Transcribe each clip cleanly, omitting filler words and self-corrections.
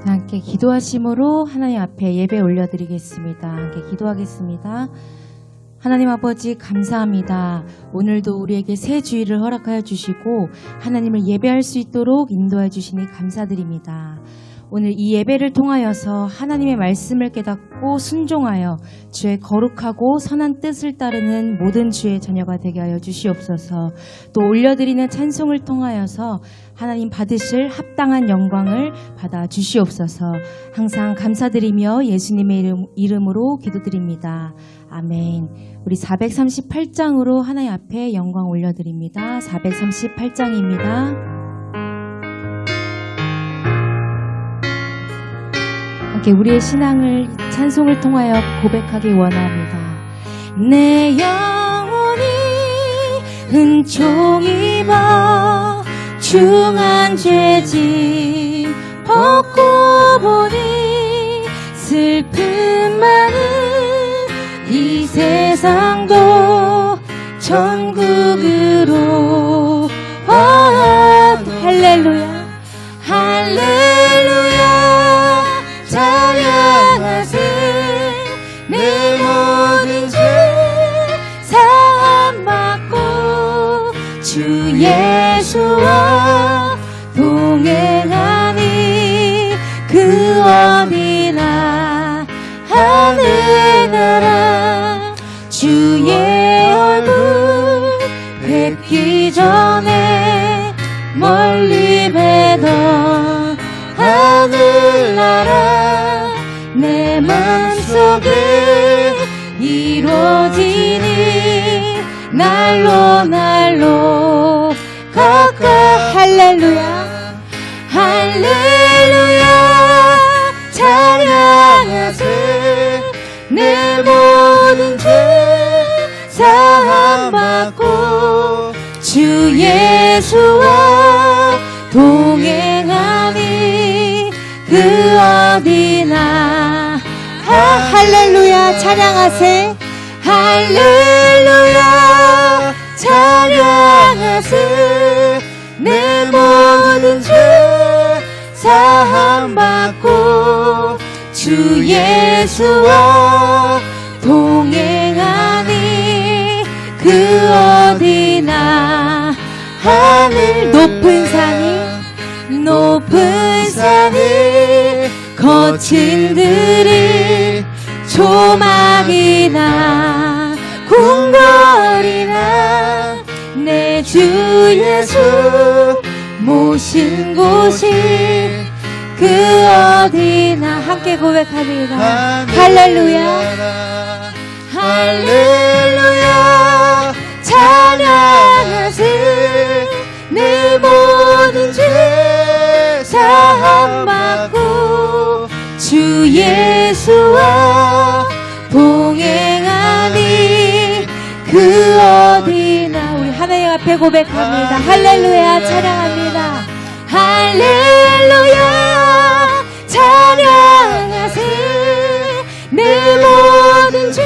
함께 기도하심으로 하나님 앞에 예배 올려드리겠습니다. 함께 기도하겠습니다. 하나님 아버지 감사합니다. 오늘도 우리에게 새 주일을 허락하여 주시고 하나님을 예배할 수 있도록 인도해 주시니 감사드립니다. 오늘 이 예배를 통하여서 하나님의 말씀을 깨닫고 순종하여 주의 거룩하고 선한 뜻을 따르는 모든 주의 자녀가 되게 하여 주시옵소서. 또 올려드리는 찬송을 통하여서 하나님 받으실 합당한 영광을 받아 주시옵소서. 항상 감사드리며 예수님의 이름으로 기도드립니다. 아멘. 우리 438장으로 하나님 앞에 영광 올려드립니다. 438장입니다. 함께 우리의 신앙을 찬송을 통하여 고백하기 원합니다. 내 영혼이 은총 입어 중한 죄짐 벗고 보니 슬픔 많은 이 세상도 천국으로 할렐루야 할렐루야 찬양하세 내 모든 죄 사함받고 주 예수와 동행하니 그 어디나 하늘나라 주의 얼굴 뵙기 전에 멀리 뵈던 하늘나라 내 맘속에 이루어지니 날로 가까이 할렐루야 할렐루야 찬양하세 내 모든 죄 사함받고 주 예수와 동행하니 그 어디나 할렐루야 찬양하세 할렐루야 찬양하세 내 모든 죄 사함받고 주 예수와 동행하니 그 어디나 하늘 높은 산이 거친 들이 조막이나 궁궐이나 내 주 예수 모신 곳이 그 어디나 함께 고백합니다. 할렐루야 할렐루야 찬양하세 내 모든 죄 사함받고 주 예수와 동행하니 그 어디나 우리 하나님 앞에 고백합니다. 할렐루야 찬양합니다. 할렐루야 찬양하세 내 모든 죄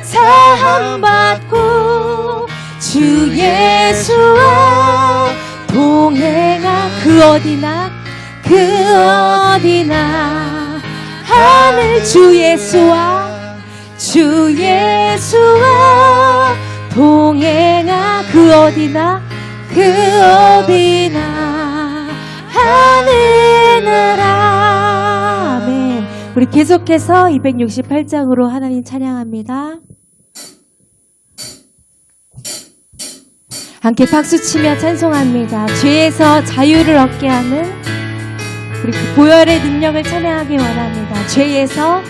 사함받고 주 예수와 동행하 그 어디나 하늘 주 예수와 동행하 그 어디나 하늘나라. 아멘. 우리 계속해서 268장으로 하나님 찬양합니다. 함께 박수치며 찬송합니다. 죄에서 자유를 얻게 하는 우리 그 보혈의 능력을 찬양하기 원합니다. 죄에서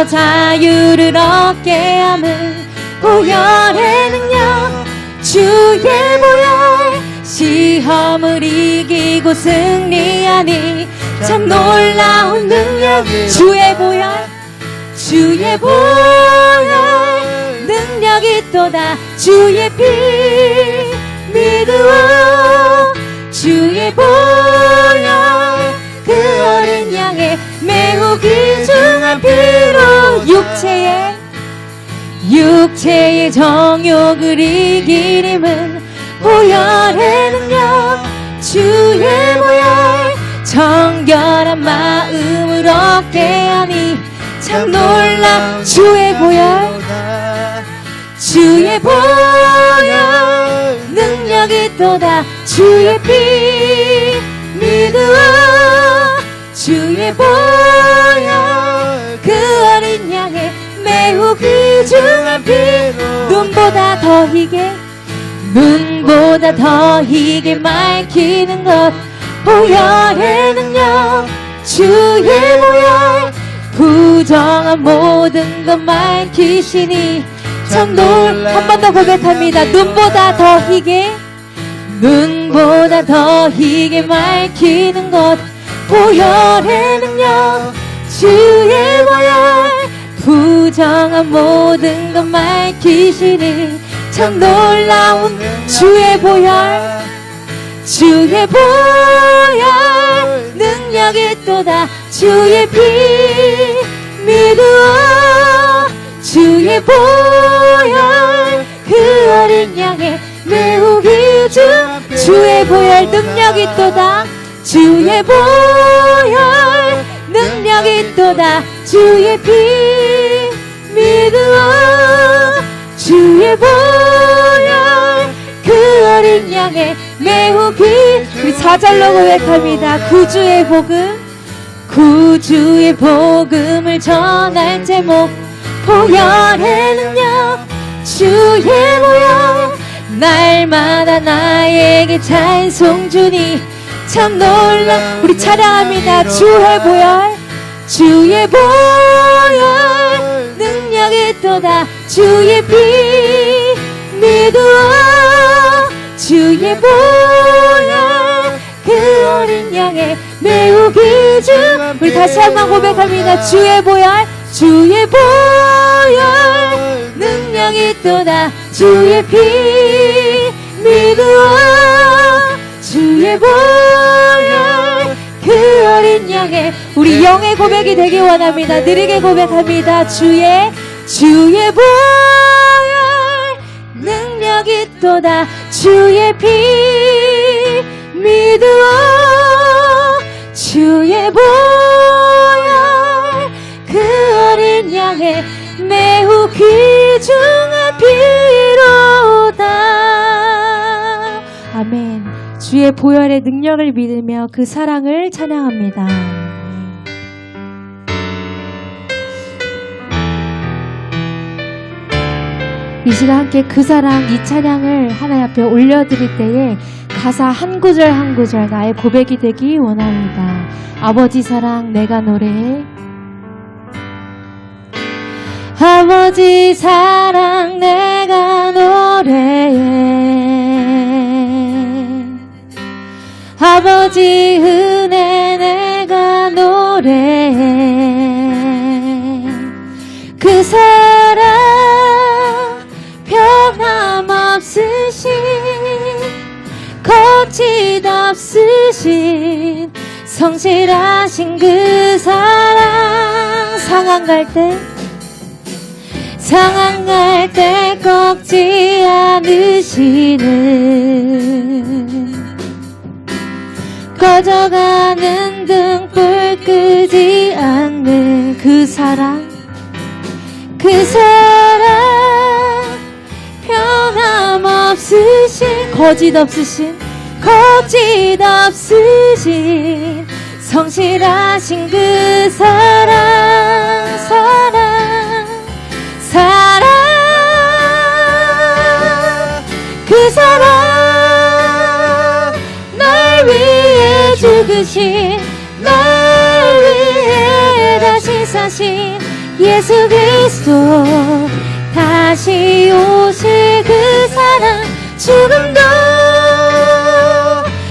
자유를 얻게 하는 보혈의 능력 주의 보혈 시험을 이기고 승리하니 참 놀라운 능력 주의 보혈 능력이 또다 주의 피 믿으오 주의 보혈 그 어린 양의 매우 귀중한 피로 육체의 정욕을 이기림은 보혈의 능력 주의 보혈 정결한 마음을 얻게 하니 참 놀라 주의 보혈 주의 보혈 능력이 또다 주의 피 믿으어 주의 보혈 그 어린 양의 매우 귀중한 피 눈보다 더 희게 맑히는 것 보혈의 능력 주의 보혈 부정한 모든 것 밝히시니 참 한 번 더 고백합니다. 눈보다 더 희게 밝히는 것 보혈의 능력 주의 보혈 부정한 모든 것 밝히시니 참 놀라운 주의 보혈 능력이 또다 주의 피 믿으어 주의 보혈 그 어린 양의 매우 귀중한 주의 보혈 능력이 또다 주의 보혈 능력이 또다 주의 피 믿으어 주의 보혈 그 어린 양의 매우 우리 4절로 고백합니다. 구주의 복음을 전할 제목 보혈의 능력 주의 보혈 날마다 나에게 찬송 주니 참 놀라 우리 찬양합니다. 주의 보혈 능력이 또다 주의 피 믿으어 주의 보혈 그 어린 양의 매우 귀중 우리 다시 한번 고백합니다. 주의 보혈 능력이 또다 주의 피 믿으어 주의 보혈 그 어린 양의 우리 영의 고백이 되기 원합니다. 느리게 고백합니다. 주의 보혈 능력이 또다 주의 피 믿으어 주의 보혈 그 어린 양의 매우 귀중한 피로다. 아멘. 주의 보혈의 능력을 믿으며 그 사랑을 찬양합니다. 이 시간 함께 그 사랑 이 찬양을 하나님 앞에 올려드릴 때에 가사 한 구절 한 구절 나의 고백이 되기 원합니다. 아버지 사랑 내가 노래해 아버지 사랑 내가 노래해 아버지 은혜 내가 노래해 그 사랑 변함없으신 거짓없으신 성실하신 그 사랑 상한 갈 때 꺾지 않으시는 꺼져가는 등불 끄지 않는 그 사랑 변함없으신 거짓없으신 성실하신 그 사랑 그 사랑 날 위해 죽으신 날 위해 다시 사신 예수 그리스도 다시 오실 그 사랑 죽음도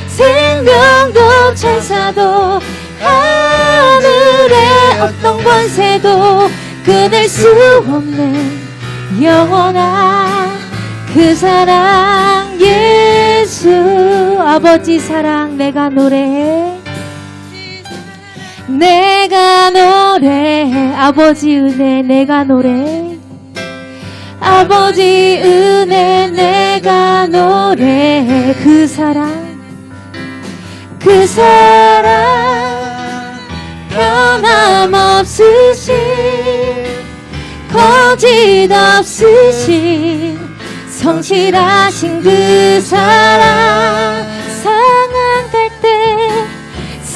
생명도 천사도 하늘의 어떤 권세도 끊을 수 없는 영원한 그 사랑 예수 아버지 사랑 내가 노래해 아버지 은혜 내가 노래해 아버지 은혜 내가 노래해 그 사랑 그 사랑 변함없으신 거짓 없으신 성실하신 그 사랑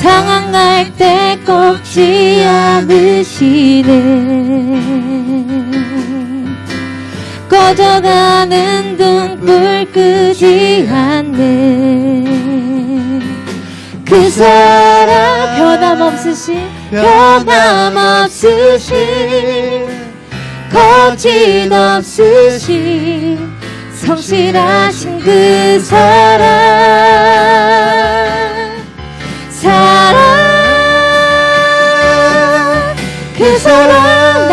상황할 때 꺾지 않으시네 꺼져가는 등불 끄지 않네 그 사랑 변함없으신 거짓 없으신 성실하신 그 그 사랑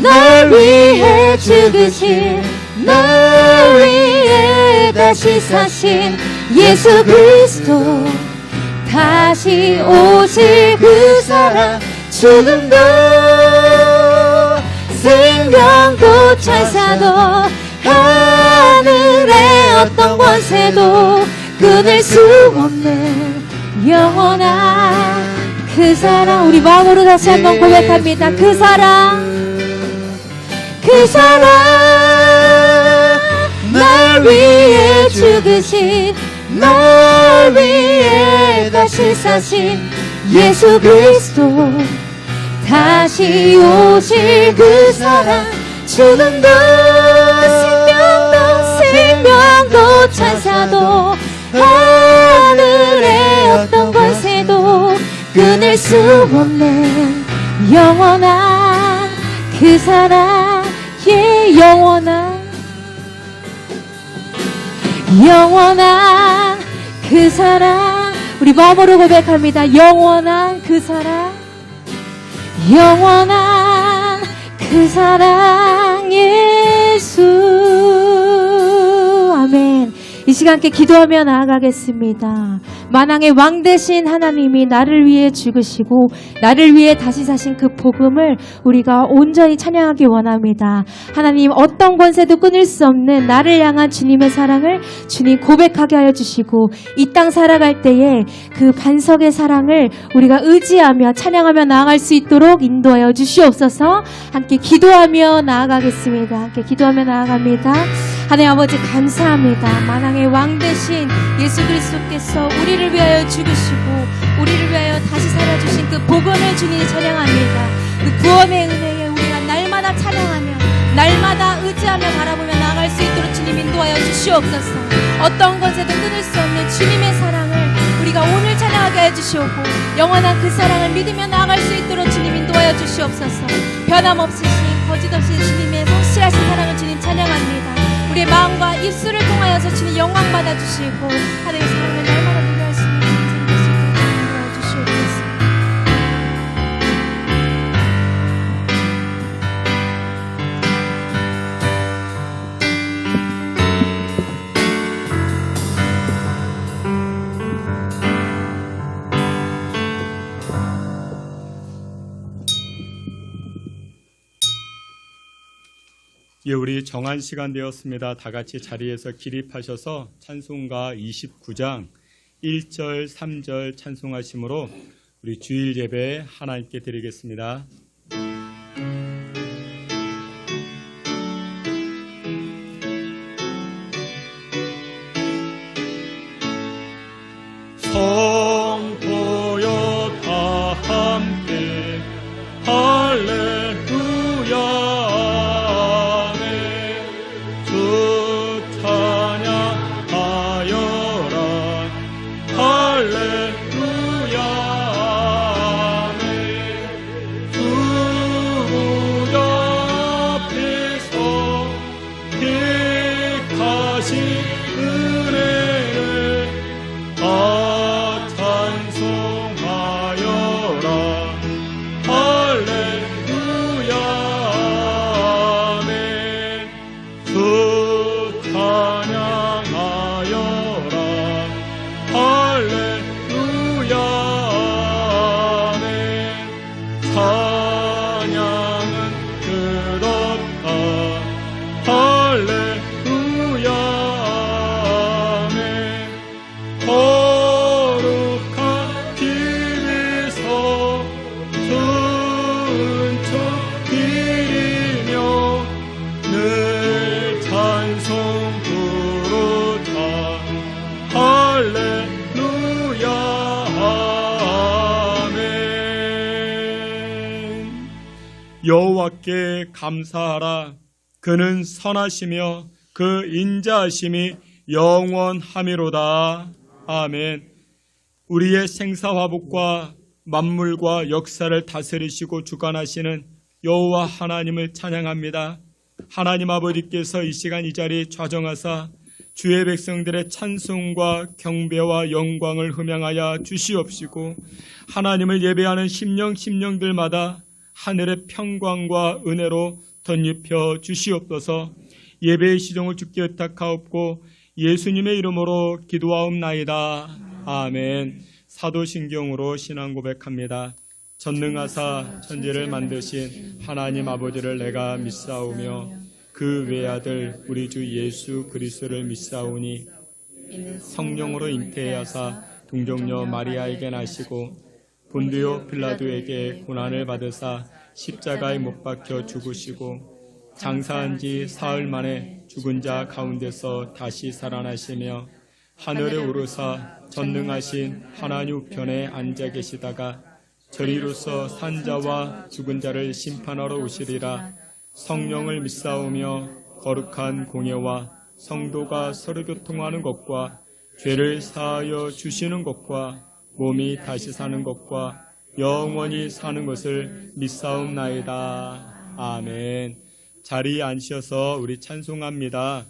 날 위해 죽으신 날 위해 다시 사신 예수 그리스도 다시 오실 그 사랑 죽음도 생명도 천사도 하늘의 어떤 권세도 끊을 수 없는 영원한 그 사랑 우리 마음으로 다시 한번 고백합니다. 그 사랑 날 위해 죽으신 날 위해 다시 사신 예수 그리스도 다시 오실 그 사랑 죽음도 생명도 천사도 하늘의 어떤 권세도 끊을 수 없는 영원한 그 사랑 영원한 그 사랑 우리 마음으로 고백합니다. 영원한 그 사랑 그 사랑 예수 아멘. 이 시간 함께 기도하며 나아가겠습니다. 만왕의 왕 되신 하나님이 나를 위해 죽으시고 나를 위해 다시 사신 그 복음을 우리가 온전히 찬양하기 원합니다. 하나님 어떤 권세도 끊을 수 없는 나를 향한 주님의 사랑을 주님 고백하게 하여 주시고 이 땅 살아갈 때에 그 반석의 사랑을 우리가 의지하며 찬양하며 나아갈 수 있도록 인도하여 주시옵소서. 함께 기도하며 나아가겠습니다. 함께 기도하며 나아갑니다. 하나님 아버지 감사합니다. 만왕의 왕 되신 예수 그리스도께서 우리를 위하여 죽으시고 우리를 위하여 다시 살아주신 그 복음을 주님이 찬양합니다. 그 구원의 은혜에 우리가 날마다 찬양하며 날마다 의지하며 바라보며 나아갈 수 있도록 주님 인도하여 주시옵소서. 어떤 것에도 끊을 수 없는 주님의 사랑을 우리가 오늘 찬양하게 해주시옵고 영원한 그 사랑을 믿으며 나아갈 수 있도록 주님 인도하여 주시옵소서. 변함없으신 거짓없이 주님의 성실하신 사랑을 주님 찬양합니다. 우리의 마음과 입술을 통하여서 주님 영광 받아주시고 하나님의 사랑을 날마다 누려할 수 있는 인생이 될 수 있도록 인도하여 주시옵소서. 예, 우리 정한 시간 되었습니다. 다 같이 자리에서 기립하셔서 찬송가 29장 1절, 3절 찬송하심으로 우리 주일 예배 하나님께 드리겠습니다. 성도여 다 함께 할렐루야 할렐루야 아멘. 여호와께 감사하라. 그는 선하시며 그 인자하심이 영원하미로다. 아멘. 우리의 생사화복과 만물과 역사를 다스리시고 주관하시는 여호와 하나님을 찬양합니다. 하나님 아버지께서 이 시간 이 자리에 좌정하사 주의 백성들의 찬송과 경배와 영광을 흠양하여 주시옵시고, 하나님을 예배하는 심령들마다 하늘의 평강과 은혜로 덧입혀 주시옵소서. 예배의 시종을 주께 의탁하옵고 예수님의 이름으로 기도하옵나이다. 아멘. 사도신경으로 신앙 고백합니다. 전능하사 천지를 만드신 하나님 아버지를 내가 믿사오며 그 외아들 우리 주 예수 그리스도를 믿사오니 성령으로 잉태하사 동정녀 마리아에게 나시고 본디오 빌라도에게 고난을 받으사 십자가에 못 박혀 죽으시고 장사한 지 사흘 만에 죽은 자 가운데서 다시 살아나시며 하늘에 오르사 전능하신 하나님 우편에 앉아 계시다가 저리로서 산자와 죽은 자를 심판하러 오시리라. 성령을 믿사오며 거룩한 공예와 성도가 서로 교통하는 것과 죄를 사하여 주시는 것과 몸이 다시 사는 것과 영원히 사는 것을 믿사옵나이다. 아멘. 자리에 앉으셔서 우리 찬송합니다.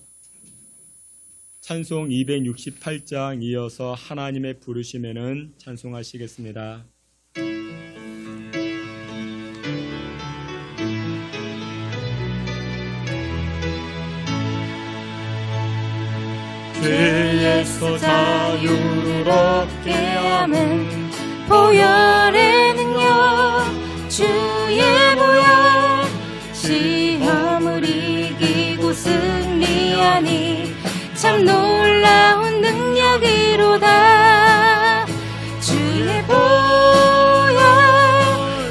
찬송 268장 이어서 하나님의 부르심에는 찬송하시겠습니다. 죄에서 자유를 얻게 함은 보혈의 능력, 주의 보혈. 시험을 이기고 승리하니 참 놀라운 능력이로다. 주의 보혈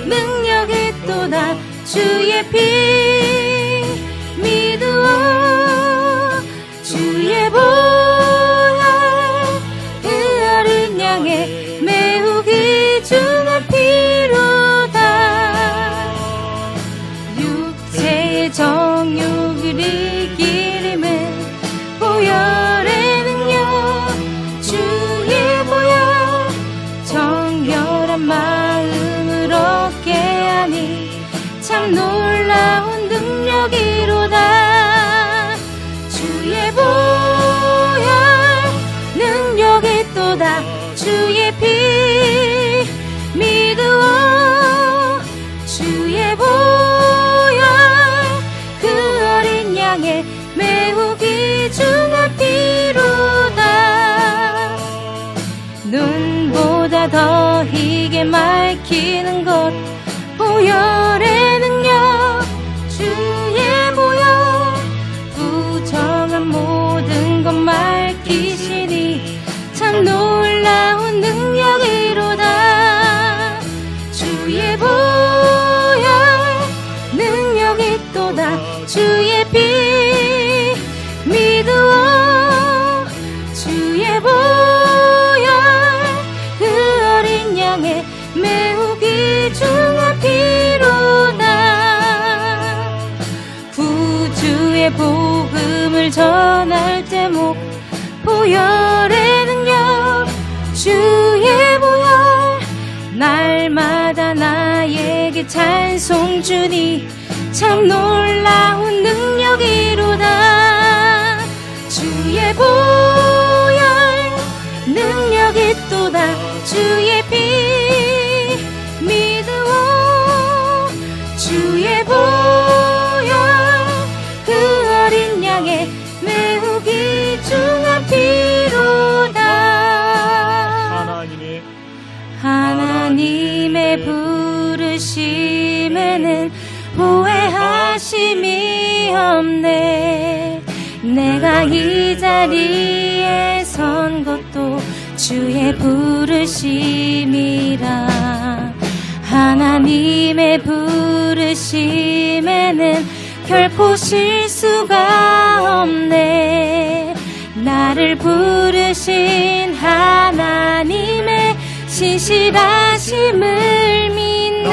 능력이 또다. 주의 피 믿으오. 주의 보혈 그 어린 양의 매우 귀중한 피로다. 육체의 정욕을 이기림은 보혈의 능력. 주의 보혈 정결한 마음을 얻게 하니 참 놀라운 능력이로다. 주의 보혈 능력이 또다. 주의 피 믿으오. 주의 보혈 그 어린 양의 매우 귀중한 피로다. 눈보다 더 희게 맑히는 것 보혈의 능력. 주의 보혈 부정한 모든 것 맑히시니 참 놀라운 능력이로다. 주의 보혈 능력이 또다. 주의 피 믿으오. 주의 보혈 그 어린 양의 매우 귀중한 피로다. 구주의 복음을 전할 제목 보혈의 능력. 주의 보혈 날마다 나에게 찬송 주니 참 놀라운 능력이로다. 주의 보혈 능력이 또다. 주의 피 믿으오. 주의 보혈 그 어린 양의 매우 귀중한 피로다. 하나님의 부르심에는 후회하심이 없네. 내가 이 자리에 선 것도 주의 부르심이라. 하나님의 부르심에는 결코 실수가 없네. 나를 부르신 하나님의 신실하심을 믿네.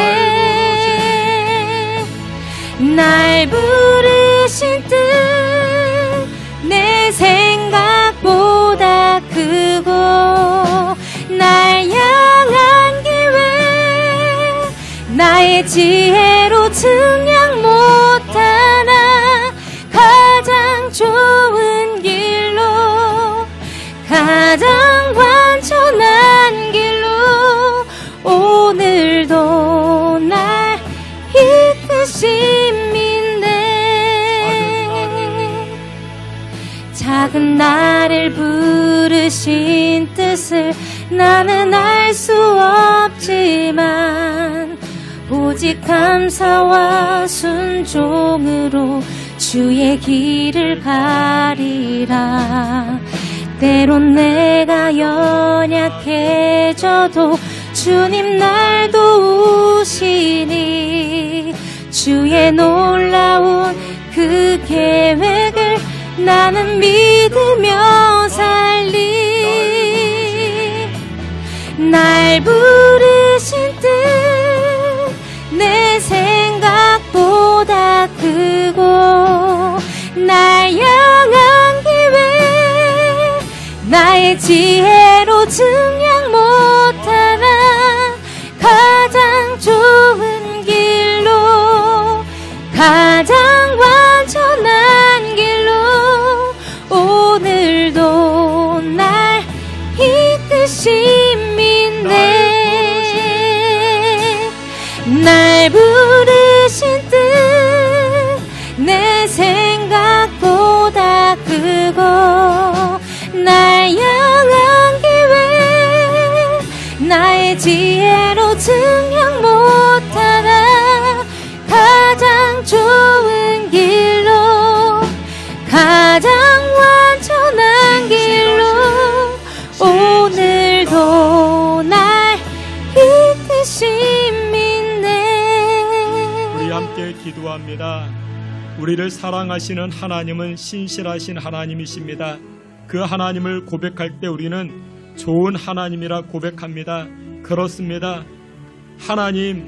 날 부르신 뜻 내 생각보다 크고 날 향한 기회 나의 지혜로 증량 못하나 가장 좋은 길로 가장 완전한 길로 오늘도 날 이끄심인데 작은 나를 부르신 뜻을 나는 알 수 없지만 오직 감사와 순종으로 주의 길을 가리라. 때론 내가 연약해져도 주님 날 도우시니 주의 놀라운 그 계획을 나는 믿으며 살리. 날 부르신 뜻 내 생각보다 크고 날 향한 기회 나의 지혜로 증량 못하나 가장 좋은 길로 가장 완전한 길로 오늘도 날 이끄심인데 날 부르신 뜻 내 생각보다 크고 날 향한 기회 나의 지혜로 증량 못하나 가장 좋은 길로 가장 완전한 길로 오늘도 날 이끄심인데. 우리 함께 기도합니다. 우리를 사랑하시는 하나님은 신실하신 하나님이십니다. 그 하나님을 고백할 때 우리는 좋은 하나님이라 고백합니다. 그렇습니다. 하나님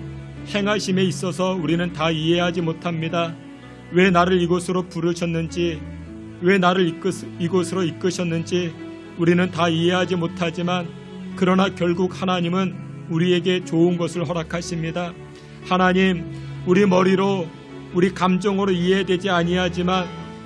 행하심에 있어서 우리는 다 이해하지 못합니다. 왜 나를 이곳으로 부르셨는지, 왜 나를 이곳으로 이끄셨는지 우리는 다 이해하지 못하지만 그러나 결국 하나님은 우리에게 좋은 것을 허락하십니다. 하나님, 우리 머리로 우리 감정으로 이해되지 아니하지만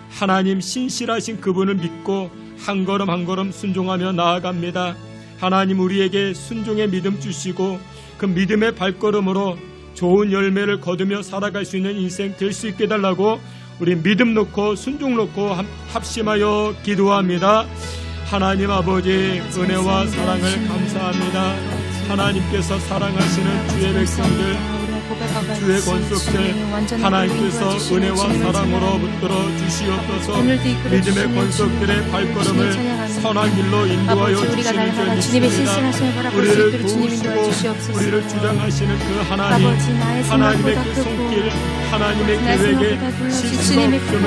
하나님 신실하신 그분을 믿고 한 걸음 한 걸음 순종하며 나아갑니다. 하나님 우리에게 순종의 믿음 주시고 그 믿음의 발걸음으로 좋은 열매를 거두며 살아갈 수 있는 인생 될 수 있게 해달라고 우리 믿음 놓고 순종 놓고 합심하여 기도합니다. 하나님 아버지 은혜와 사랑을 감사합니다. 하나님께서 사랑하시는 주의 백성들, 주의 권속들 하나님께서 은혜와 사랑으로 붙들어 주시옵소서. 믿음의 권속들의 발걸음을 선한 길로 인도하여 주시는 줄 믿습니다. 우리를 도우시고 우리를 주장하시는 그 하나님, 하나님의 그 손길, 하나님의 계획에 실수가 없음을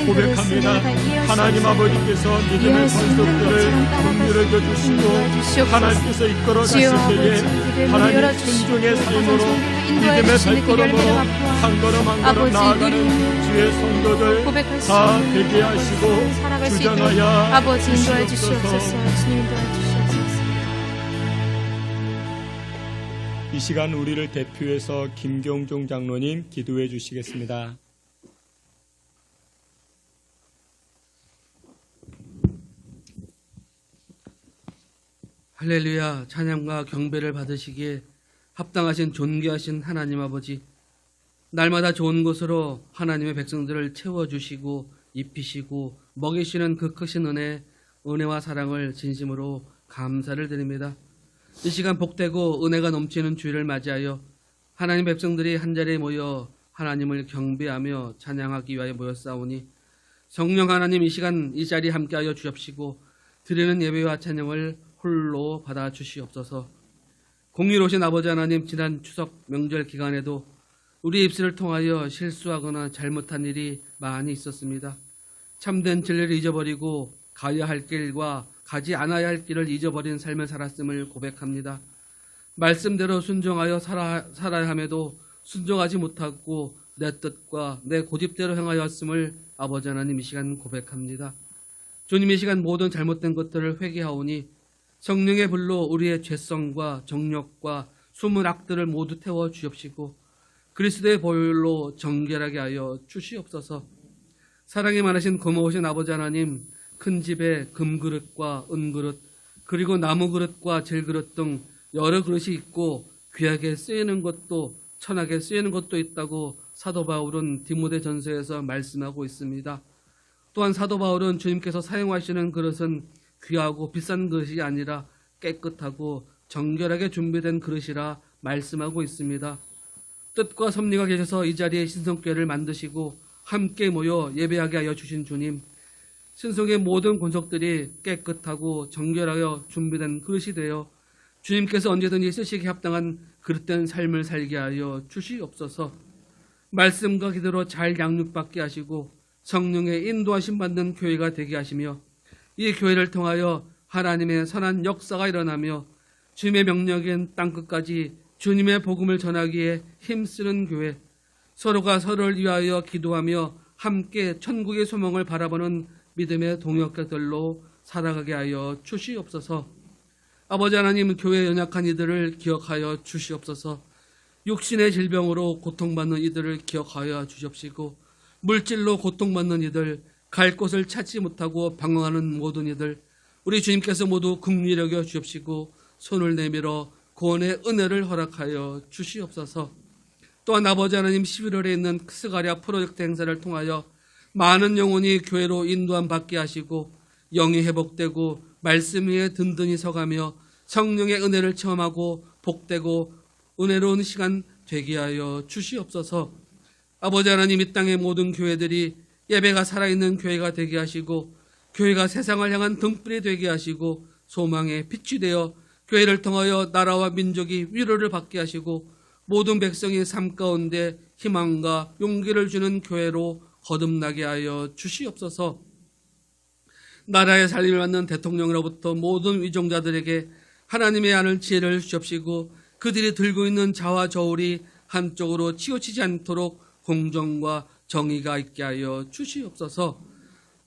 고백합니다. 하나님 아버지께서 믿음의 권속들을 긍휼히 여겨주시고 하나님께서 이끌어 가실 때에 하나님 순종의 삶으로 믿음의 발걸음으로 한 걸음 한 걸음 나아가는 주의 성도들 다 되게 하시고 주장하여 아버지 인도해 주시옵소서. 주시옵소서. 주님 인도해 주시옵소서. 이 시간 우리를 대표해서 김경종 장로님 기도해 주시겠습니다. 할렐루야. 찬양과 경배를 받으시기에 합당하신 존귀하신 하나님 아버지, 날마다 좋은 것으로 하나님의 백성들을 채워주시고 입히시고 먹이시는 그 크신 은혜와 사랑을 진심으로 감사를 드립니다. 이 시간 복되고 은혜가 넘치는 주일을 맞이하여 하나님 백성들이 한자리에 모여 하나님을 경배하며 찬양하기 위하여 모였사오니 성령 하나님 이 시간 이 자리에 함께하여 주옵시고 드리는 예배와 찬양을 홀로 받아주시옵소서. 공의로우신 아버지 하나님, 지난 추석 명절 기간에도 우리 입술을 통하여 실수하거나 잘못한 일이 많이 있었습니다. 참된 진리를 잊어버리고 가야 할 길과 가지 않아야 할 길을 잊어버린 삶을 살았음을 고백합니다. 말씀대로 순종하여 살아야 함에도 순종하지 못하고 내 뜻과 내 고집대로 행하였음을 아버지 하나님 이 시간 고백합니다. 주님 이 시간 모든 잘못된 것들을 회개하오니 성령의 불로 우리의 죄성과 정욕과 숨은 악들을 모두 태워 주옵시고 그리스도의 보혈로 정결하게 하여 주시옵소서. 사랑이 많으신 고마우신 아버지 하나님, 큰 집에 금그릇과 은그릇 그리고 나무그릇과 질그릇 등 여러 그릇이 있고 귀하게 쓰이는 것도 천하게 쓰이는 것도 있다고 사도 바울은 디모데 전서에서 말씀하고 있습니다. 또한 사도 바울은 주님께서 사용하시는 그릇은 귀하고 비싼 그릇이 아니라 깨끗하고 정결하게 준비된 그릇이라 말씀하고 있습니다. 뜻과 섭리가 계셔서 이 자리에 신성교회를 만드시고 함께 모여 예배하게 하여 주신 주님, 신성의 모든 권속들이 깨끗하고 정결하여 준비된 그릇이 되어 주님께서 언제든지 쓰시기에 합당한 그릇된 삶을 살게 하여 주시옵소서. 말씀과 기도로 잘 양육받게 하시고 성령의 인도하심 받는 교회가 되게 하시며 이 교회를 통하여 하나님의 선한 역사가 일어나며 주님의 명령인 땅끝까지 주님의 복음을 전하기에 힘쓰는 교회, 서로가 서로를 위하여 기도하며 함께 천국의 소망을 바라보는 믿음의 동역자들로 살아가게 하여 주시옵소서. 아버지 하나님, 교회의 연약한 이들을 기억하여 주시옵소서. 육신의 질병으로 고통받는 이들을 기억하여 주시옵시고 물질로 고통받는 이들, 갈 곳을 찾지 못하고 방황하는 모든 이들, 우리 주님께서 모두 긍휼히 여겨 주옵시고 손을 내밀어 구원의 은혜를 허락하여 주시옵소서. 또한 아버지 하나님, 11월에 있는 스가랴 프로젝트 행사를 통하여 많은 영혼이 교회로 인도함 받게 하시고 영이 회복되고 말씀 위에 든든히 서가며 성령의 은혜를 체험하고 복되고 은혜로운 시간 되게 하여 주시옵소서. 아버지 하나님, 이 땅의 모든 교회들이 예배가 살아있는 교회가 되게 하시고 교회가 세상을 향한 등불이 되게 하시고 소망의 빛이 되어 교회를 통하여 나라와 민족이 위로를 받게 하시고 모든 백성의 삶 가운데 희망과 용기를 주는 교회로 거듭나게 하여 주시옵소서. 나라의 살림을 받는 대통령으로부터 모든 위종자들에게 하나님의 아는 지혜를 주옵시고 그들이 들고 있는 자와 저울이 한쪽으로 치우치지 않도록 공정과 정의가 있게 하여 주시옵소서.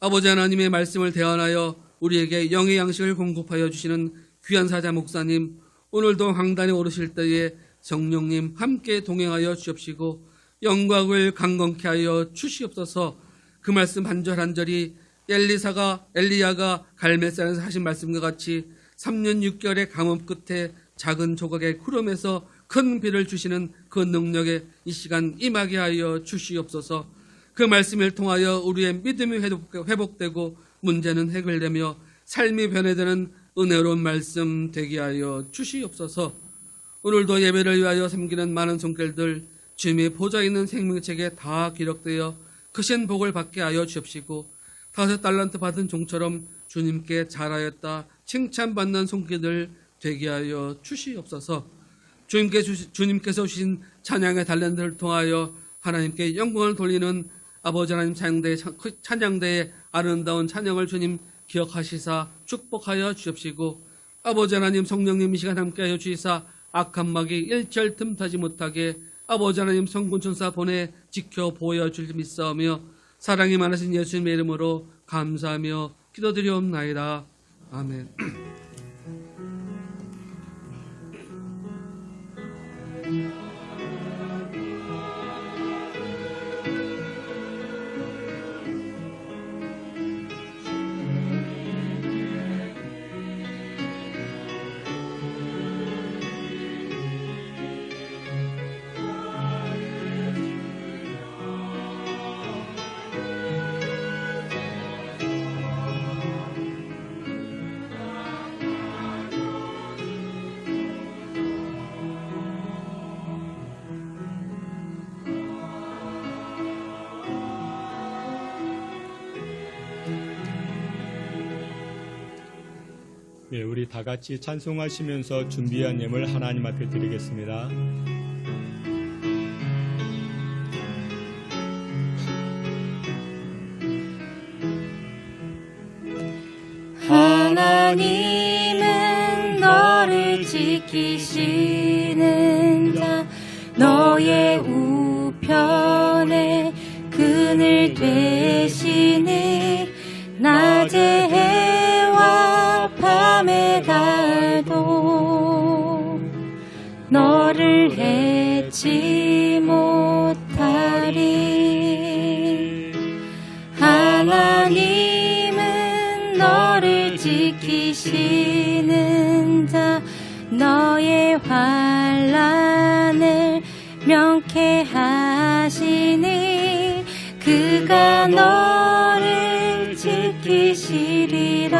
아버지 하나님의 말씀을 대언하여 우리에게 영의 양식을 공급하여 주시는 귀한 사자 목사님, 오늘도 황단에 오르실 때에 성령님 함께 동행하여 주옵시고 영광을 강건케 하여 주시옵소서. 그 말씀 한 절 한 절이 엘리야가 갈멜산에서 하신 말씀과 같이 3년 6개월의 가뭄 끝에 작은 조각의 구름에서 큰 비를 주시는 그 능력에 이 시간 임하게 하여 주시옵소서. 그 말씀을 통하여 우리의 믿음이 회복되고 문제는 해결되며 삶이 변해되는 은혜로운 말씀 되게 하여 주시옵소서. 오늘도 예배를 위하여 섬기는 많은 손길들 주님의 보좌에 있는 생명책에 다 기록되어 크신 복을 받게 하여 주옵시고 5달란트 받은 종처럼 주님께 잘하였다 칭찬받는 손길들 되게 하여 주시옵소서. 주님께서 주신 찬양의 달란트를 통하여 하나님께 영광을 돌리는 아버지 하나님 찬양대의 아름다운 찬양을 주님 기억하시사 축복하여 주옵시고 아버지 하나님, 성령님 이 시간 함께하여 주시사 악한 마귀 일절 틈타지 못하게 아버지 하나님 성군천사 보내 지켜 보여 줄 믿사오며 사랑이 많으신 예수님의 이름으로 감사하며 기도드리옵나이다. 아멘. 네, 우리 다 같이 찬송하시면서 준비한 예물 하나님 앞에 드리겠습니다. 하나님은 너를 지키시는 자, 너의 우편에 그늘 되시니 낮의 해와 밤의 달도 너를 해치 못하리. 하나님은 너를 지키시는 자, 너의 환난을 명쾌하시니 그가 너를 지키시리라.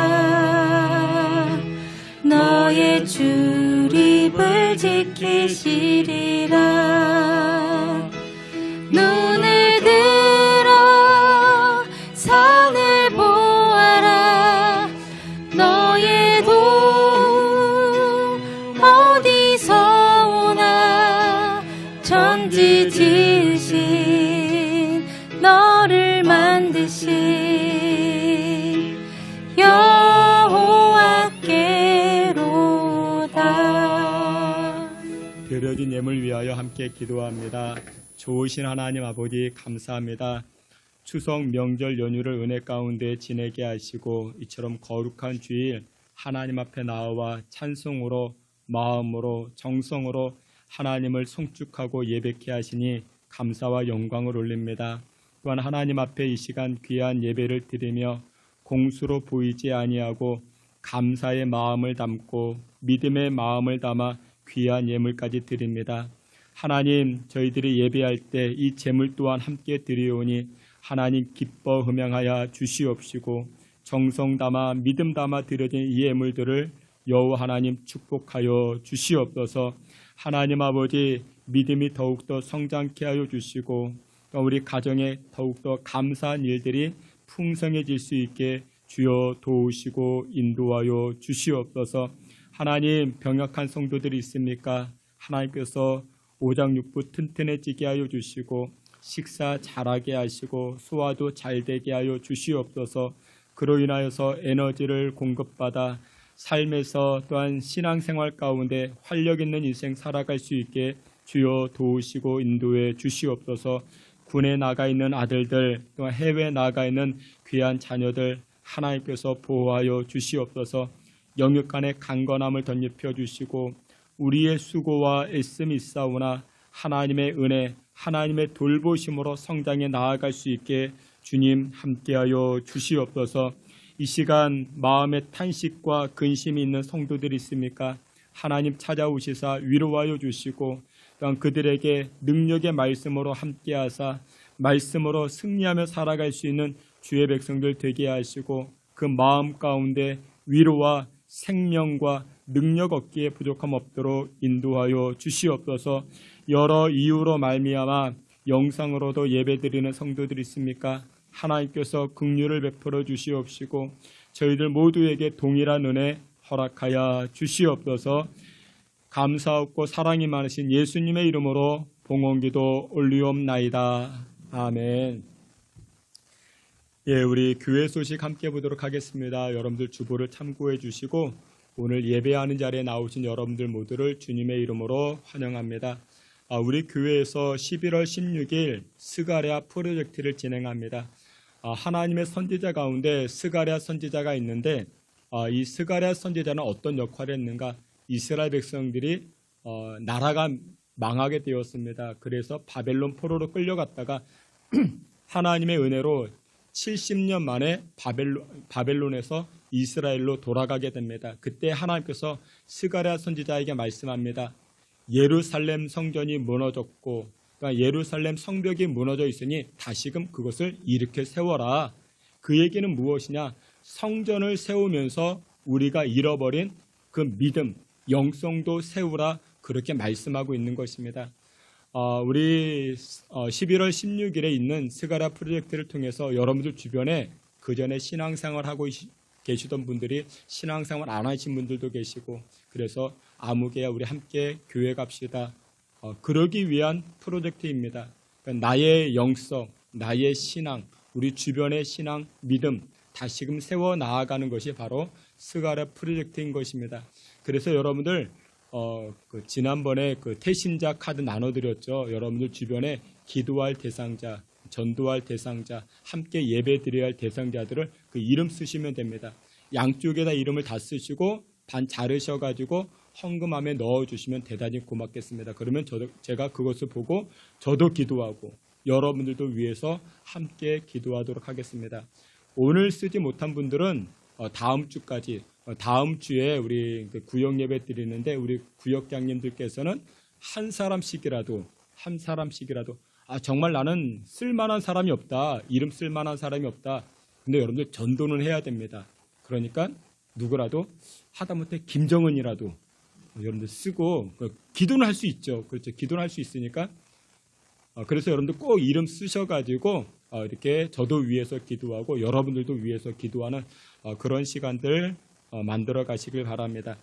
너의 출입을 지키시리라. 눈을 들어 산을 보아라. 너의 도움 어디서 오나. 천지 지으신 너를 만드신 여호와께로다. 드려진 예물 위하여 함께 기도합니다. 좋으신 하나님 아버지 감사합니다. 추석 명절 연휴를 은혜 가운데 지내게 하시고 이처럼 거룩한 주일 하나님 앞에 나와 찬송으로 마음으로 정성으로 하나님을 송축하고 예배케 하시니 감사와 영광을 올립니다. 또한 하나님 앞에 이 시간 귀한 예배를 드리며 공수로 보이지 아니하고 감사의 마음을 담고 믿음의 마음을 담아 귀한 예물까지 드립니다. 하나님, 저희들이 예배할 때 이 제물 또한 함께 드리오니 하나님 기뻐 흠양하여 주시옵시고 정성 담아 믿음 담아 드려진 이 예물들을 여호와 하나님 축복하여 주시옵소서. 하나님 아버지, 믿음이 더욱더 성장케 하여 주시고 또 우리 가정에 더욱더 감사한 일들이 풍성해질 수 있게 주여 도우시고 인도하여 주시옵소서. 하나님, 병약한 성도들이 있습니까? 하나님께서 오장육부 튼튼해지게 하여 주시고 식사 잘하게 하시고 소화도 잘되게 하여 주시옵소서. 그로 인하여서 에너지를 공급받아 삶에서 또한 신앙생활 가운데 활력 있는 인생 살아갈 수 있게 주여 도우시고 인도해 주시옵소서. 군에 나가 있는 아들들, 또한 해외에 나가 있는 귀한 자녀들 하나님께서 보호하여 주시옵소서. 영육 간의 강건함을 덧입혀 주시고 우리의 수고와 애씀이 있사오나 하나님의 은혜, 하나님의 돌보심으로 성장해 나아갈 수 있게 주님 함께하여 주시옵소서. 이 시간 마음의 탄식과 근심이 있는 성도들이 있습니까? 하나님 찾아오시사 위로하여 주시고 또한 그들에게 능력의 말씀으로 함께하사 말씀으로 승리하며 살아갈 수 있는 주의 백성들 되게 하시고 그 마음 가운데 위로와 생명과 능력 얻기에 부족함 없도록 인도하여 주시옵소서. 여러 이유로 말미암아 영상으로도 예배드리는 성도들이 있습니까? 하나님께서 긍휼을 베풀어 주시옵시고 저희들 모두에게 동일한 은혜 허락하여 주시옵소서. 감사없고 사랑이 많으신 예수님의 이름으로 봉헌기도 올리옵나이다. 아멘. 예, 우리 교회 소식 함께 보도록 하겠습니다. 여러분들 주보를 참고해 주시고 오늘 예배하는 자리에 나오신 여러분들 모두를 주님의 이름으로 환영합니다. 우리 교회에서 11월 16일 스가랴 프로젝트를 진행합니다. 하나님의 선지자 가운데 스가랴 선지자가 있는데 이 스가랴 선지자는 어떤 역할을 했는가? 이스라엘 백성들이 나라가 망하게 되었습니다. 그래서 바벨론 포로로 끌려갔다가 하나님의 은혜로 70년 만에 바벨론에서 이스라엘로 돌아가게 됩니다. 그때 하나님께서 스가랴 선지자에게 말씀합니다. 예루살렘 성전이 무너졌고 그러니까 예루살렘 성벽이 무너져 있으니 다시금 그것을 일으켜 세워라. 그 얘기는 무엇이냐? 성전을 세우면서 우리가 잃어버린 그 믿음, 영성도 세우라. 그렇게 말씀하고 있는 것입니다. 우리 11월 16일에 있는 스가랴 프로젝트를 통해서 여러분들 주변에 그 전에 신앙생활 하고 계시던 분들이 신앙생활 안 하신 분들도 계시고 그래서 아무개야 우리 함께 교회 갑시다. 그러기 위한 프로젝트입니다. 그러니까 나의 영성, 나의 신앙, 우리 주변의 신앙, 믿음 다시금 세워 나아가는 것이 바로 스가랴 프로젝트인 것입니다. 그래서 여러분들 지난번에 그 태신자 카드 나눠드렸죠. 여러분들 주변에 기도할 대상자 전도할 대상자, 함께 예배 드려야 할 대상자들을 그 이름 쓰시면 됩니다. 양쪽에다 이름을 다 쓰시고 반 자르셔가지고 헌금함에 넣어주시면 대단히 고맙겠습니다. 그러면 제가 그것을 보고 저도 기도하고 여러분들도 위해서 함께 기도하도록 하겠습니다. 오늘 쓰지 못한 분들은 다음 주까지, 다음 주에 우리 구역 예배 드리는데 우리 구역장님들께서는 한 사람씩이라도 정말 나는 쓸만한 사람이 없다. 이름 쓸만한 사람이 없다. 근데 여러분들 전도는 해야 됩니다. 그러니까 누구라도 하다못해 김정은이라도 여러분들 쓰고 기도는 할 수 있죠. 그렇죠. 기도는 할 수 있으니까 그래서 여러분들 꼭 이름 쓰셔가지고 이렇게 저도 위해서 기도하고 여러분들도 위해서 기도하는 그런 시간들 만들어 가시길 바랍니다.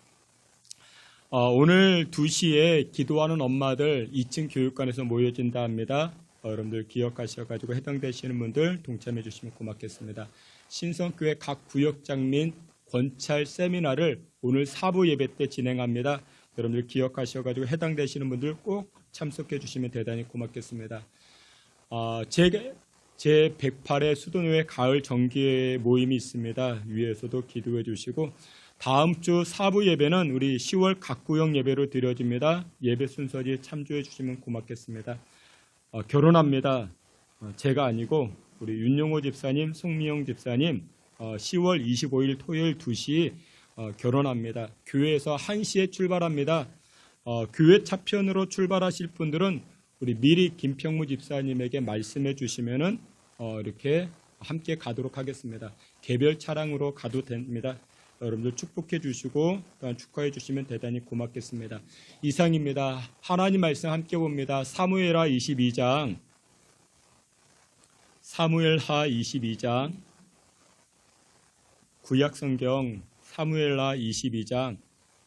오늘 2시에 기도하는 엄마들 2층 교육관에서 모여진다 합니다. 여러분들 기억하셔가지고 해당되시는 분들 동참해 주시면 고맙겠습니다. 신성교회 각 구역장 및 권찰 세미나를 오늘 4부 예배 때 진행합니다. 여러분들 기억하셔가지고 해당되시는 분들 꼭 참석해 주시면 대단히 고맙겠습니다. 제 108회 수도노회 가을 정기 모임이 있습니다. 위에서도 기도해 주시고 다음 주 4부 예배는 우리 10월 각 구역 예배로 드려집니다. 예배 순서에 참조해 주시면 고맙겠습니다. 결혼합니다. 제가 아니고 우리 윤용호 집사님, 송미영 집사님 10월 25일 토요일 2시 결혼합니다. 교회에서 1시에 출발합니다. 교회 차편으로 출발하실 분들은 우리 미리 김평무 집사님에게 말씀해 주시면은 이렇게 함께 가도록 하겠습니다. 개별 차량으로 가도 됩니다. 여러분들 축복해 주시고 또한 축하해 주시면 대단히 고맙겠습니다. 이상입니다. 하나님 말씀 함께 봅니다. 사무엘하 22장 구약성경 사무엘하 22장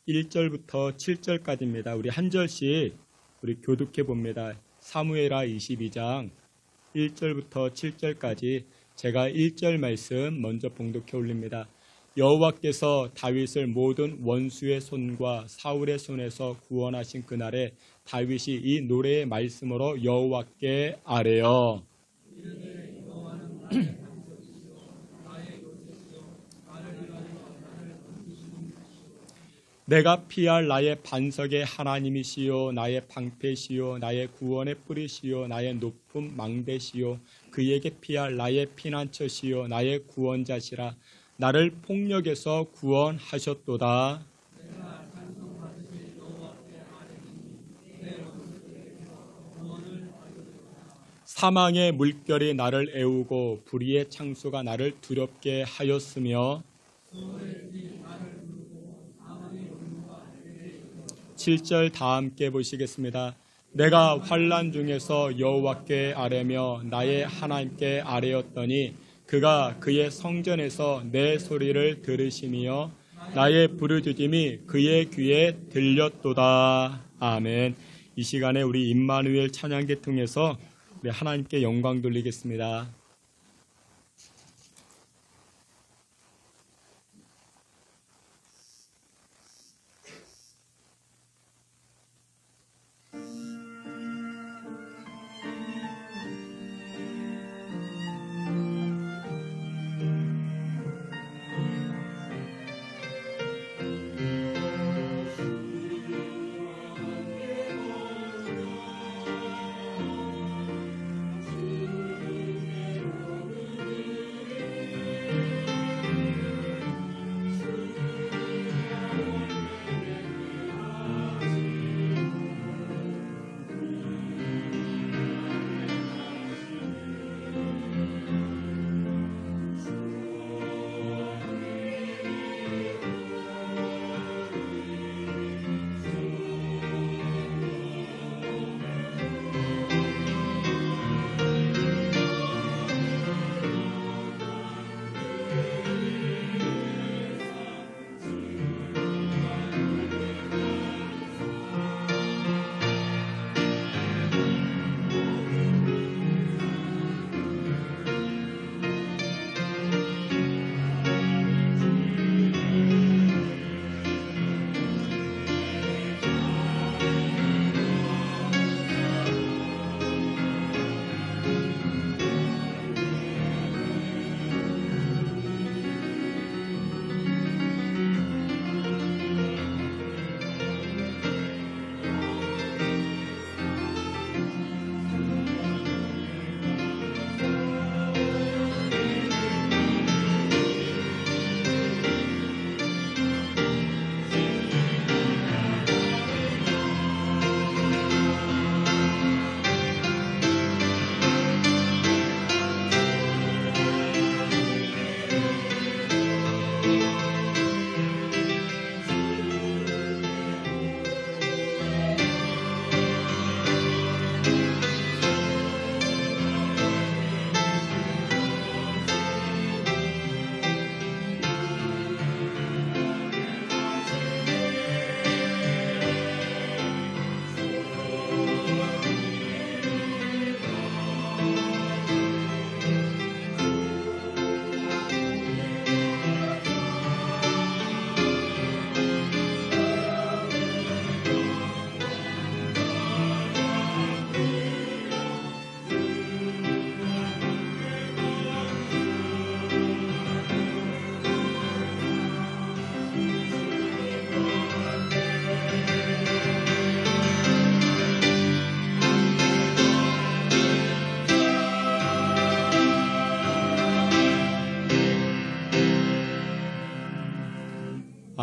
1절부터 7절까지입니다. 우리 한 절씩 우리 교독해 봅니다. 사무엘하 22장 1절부터 7절까지 제가 1절 말씀 먼저 봉독해 올립니다. 여호와께서 다윗을 모든 원수의 손과 사울의 손에서 구원하신 그날에 다윗이 이 노래의 말씀으로 여호와께 아뢰어 내가 피할 나의 반석의 하나님이시요 나의 방패시요 나의 구원의 뿌리시요 나의 높은 망대시요 그에게 피할 나의 피난처시요 나의 구원자시라 나를 폭력에서 구원하셨도다. 사망의 물결이 나를 애우고 불의의 창수가 나를 두렵게 하였으며 7절 다 함께 보시겠습니다. 내가 환난 중에서 여호와께 아뢰며 나의 하나님께 아뢰었더니 그가 그의 성전에서 내 소리를 들으시며 나의 부르짖음이 그의 귀에 들렸도다. 아멘. 이 시간에 우리 임마누엘 찬양계 통해서 우리 하나님께 영광 돌리겠습니다.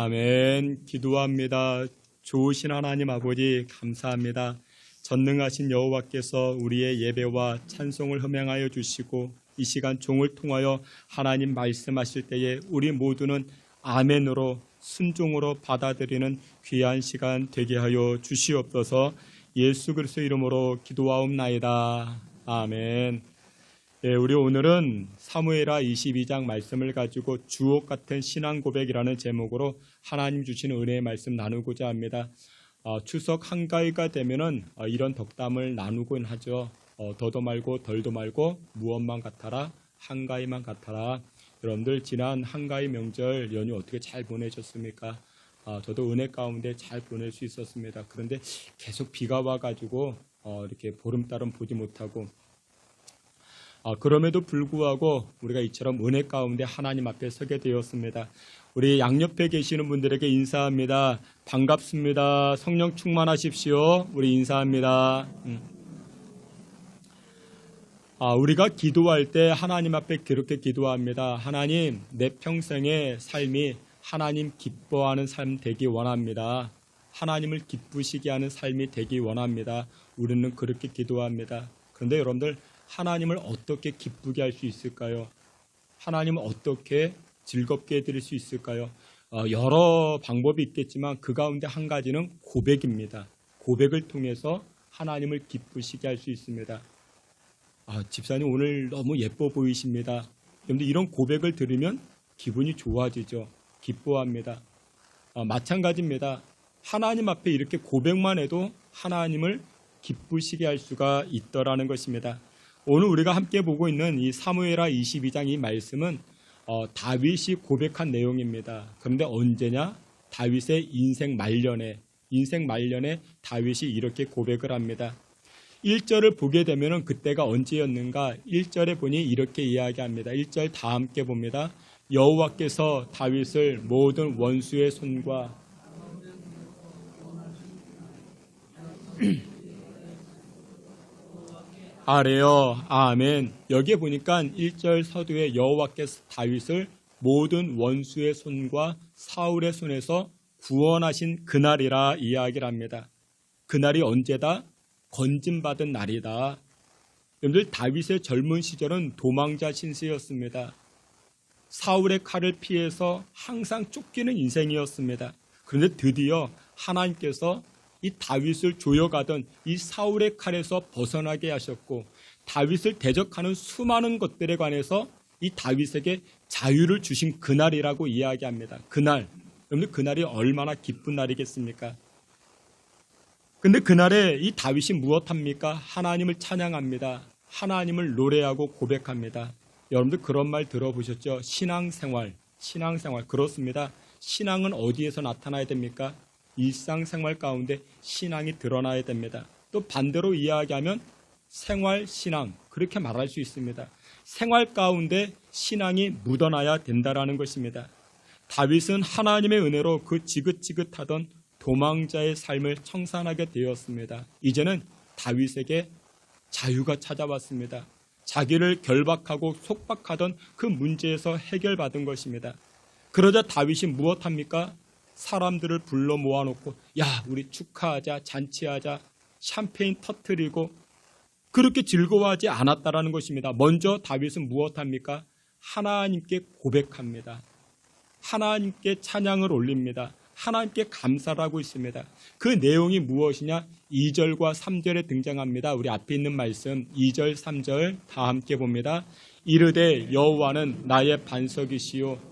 아멘. 기도합니다. 좋으신 하나님 아버지 감사합니다. 전능하신 여호와께서 우리의 예배와 찬송을 흠양하여 주시고 이 시간 종을 통하여 하나님 말씀하실 때에 우리 모두는 아멘으로 순종으로 받아들이는 귀한 시간 되게 하여 주시옵소서. 예수 그리스도 이름으로 기도하옵나이다. 아멘. 예, 우리 오늘은 사무엘하 22장 말씀을 가지고 주옥 같은 신앙 고백이라는 제목으로 하나님 주시는 은혜의 말씀 나누고자 합니다. 추석 한가위가 되면은 이런 덕담을 나누곤 하죠. 더도 말고 덜도 말고 무엇만 같아라 한가위만 같아라. 여러분들 지난 한가위 명절 연휴 어떻게 잘 보내셨습니까? 저도 은혜 가운데 잘 보낼 수 있었습니다. 그런데 계속 비가 와가지고 이렇게 보름달은 보지 못하고 그럼에도 불구하고 우리가 이처럼 은혜 가운데 하나님 앞에 서게 되었습니다. 우리 양옆에 계시는 분들에게 인사합니다. 반갑습니다. 성령 충만하십시오. 우리 인사합니다. 우리가 기도할 때 하나님 앞에 그렇게 기도합니다. 하나님, 내 평생의 삶이 하나님 기뻐하는 삶 되기 원합니다. 하나님을 기쁘시게 하는 삶이 되기 원합니다. 우리는 그렇게 기도합니다. 그런데 여러분들, 하나님을 어떻게 기쁘게 할 수 있을까요? 하나님을 어떻게 즐겁게 해드릴 수 있을까요? 여러 방법이 있겠지만 그 가운데 한 가지는 고백입니다. 고백을 통해서 하나님을 기쁘시게 할 수 있습니다. 집사님 오늘 너무 예뻐 보이십니다. 여러분들 이런 고백을 들으면 기분이 좋아지죠. 기뻐합니다. 마찬가지입니다. 하나님 앞에 이렇게 고백만 해도 하나님을 기쁘시게 할 수가 있더라는 것입니다. 오늘 우리가 함께 보고 있는 이 사무엘하 22장 이 말씀은 다윗이 고백한 내용입니다. 그런데 언제냐? 다윗의 인생 말년에 다윗이 이렇게 고백을 합니다. 1절을 보게 되면 그때가 언제였는가? 1절에 보니 이렇게 이야기합니다. 1절 다 함께 봅니다. 여호와께서 다윗을 모든 원수의 손과 아래요. 아멘. 여기에 보니까 1절 서두에 여호와께서 다윗을 모든 원수의 손과 사울의 손에서 구원하신 그날이라 이야기를 합니다. 그날이 언제다? 건짐받은 날이다. 여러분들 다윗의 젊은 시절은 도망자 신세였습니다. 사울의 칼을 피해서 항상 쫓기는 인생이었습니다. 그런데 드디어 하나님께서 이 다윗을 조여가던 이 사울의 칼에서 벗어나게 하셨고 다윗을 대적하는 수많은 것들에 관해서 이 다윗에게 자유를 주신 그날이라고 이야기합니다. 그날, 여러분들 그날이 얼마나 기쁜 날이겠습니까? 근데 그날에 이 다윗이 무엇합니까? 하나님을 찬양합니다. 하나님을 노래하고 고백합니다. 여러분들 그런 말 들어보셨죠? 신앙생활 그렇습니다. 신앙은 어디에서 나타나야 됩니까? 일상생활 가운데 신앙이 드러나야 됩니다. 또 반대로 이야기하면 생활신앙 그렇게 말할 수 있습니다. 생활 가운데 신앙이 묻어나야 된다라는 것입니다. 다윗은 하나님의 은혜로 그 지긋지긋하던 도망자의 삶을 청산하게 되었습니다. 이제는 다윗에게 자유가 찾아왔습니다. 자기를 결박하고 속박하던 그 문제에서 해결받은 것입니다. 그러자 다윗이 무엇합니까? 사람들을 불러 모아놓고 야 우리 축하하자 잔치하자 샴페인 터뜨리고 그렇게 즐거워하지 않았다라는 것입니다. 먼저 다윗은 무엇합니까? 하나님께 고백합니다. 하나님께 찬양을 올립니다. 하나님께 감사를 하고 있습니다. 그 내용이 무엇이냐? 2절과 3절에 등장합니다. 우리 앞에 있는 말씀 2절 3절 다 함께 봅니다. 이르되 여호와는 나의 반석이시요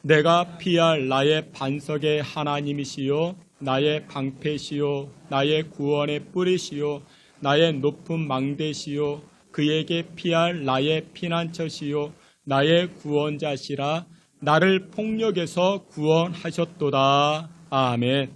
내가 피할 나의 반석의 하나님이시요 나의 방패시요 나의 구원의 뿌리시요 나의 높은 망대시요 그에게 피할 나의 피난처시요 나의 구원자시라 나를 폭력에서 구원하셨도다. 아멘.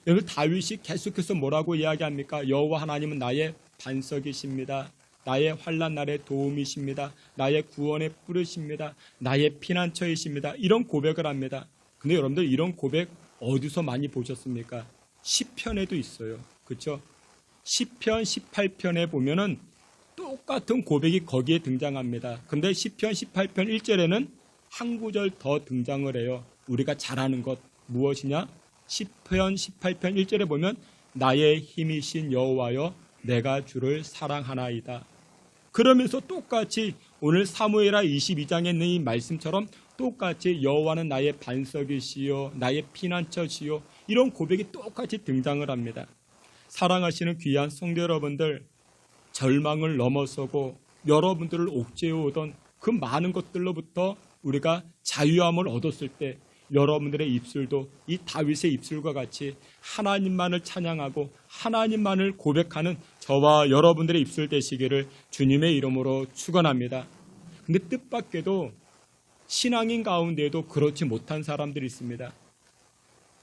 여러분 다윗이 계속해서 뭐라고 이야기합니까? 여호와 하나님은 나의 반석이십니다. 나의 환난 날의 도움이십니다. 나의 구원의 뿌리십니다. 나의 피난처이십니다. 이런 고백을 합니다. 근데 여러분들 이런 고백 어디서 많이 보셨습니까? 시편에도 있어요. 그렇죠? 시편 18편에 보면은 똑같은 고백이 거기에 등장합니다. 그런데 시편 18편 1절에는 한 구절 더 등장을 해요. 우리가 잘하는 것 무엇이냐? 시편 18편 1절에 보면 나의 힘이신 여호와여 내가 주를 사랑하나이다. 그러면서 똑같이 오늘 사무엘하 22장에 있는 이 말씀처럼 똑같이 여호와는 나의 반석이시요 나의 피난처시요 이런 고백이 똑같이 등장을 합니다. 사랑하시는 귀한 성도 여러분들, 절망을 넘어서고 여러분들을 옥죄어오던 그 많은 것들로부터 우리가 자유함을 얻었을 때 여러분들의 입술도 이 다윗의 입술과 같이 하나님만을 찬양하고 하나님만을 고백하는 저와 여러분들의 입술 되시기를 주님의 이름으로 축원합니다. 근데 뜻밖에도 신앙인 가운데에도 그렇지 못한 사람들이 있습니다.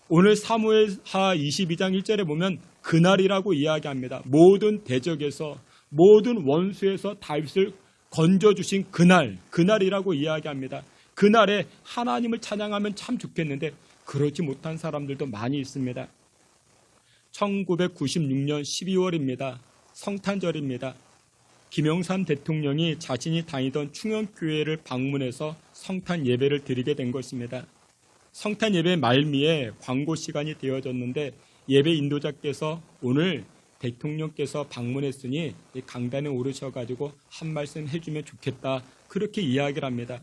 오늘 사무엘하 22장 1절에 보면 그날이라고 이야기합니다. 모든 대적에서 모든 원수에서 다윗을 건져주신 그날이라고 이야기합니다. 그날에 하나님을 찬양하면 참 좋겠는데 그렇지 못한 사람들도 많이 있습니다. 1996년 12월입니다. 성탄절입니다. 김영삼 대통령이 자신이 다니던 충영교회를 방문해서 성탄 예배를 드리게 된 것입니다. 성탄 예배 말미에 광고 시간이 되어졌는데 예배 인도자께서 오늘 대통령께서 방문했으니 강단에 오르셔가지고 한 말씀 해주면 좋겠다 그렇게 이야기를 합니다.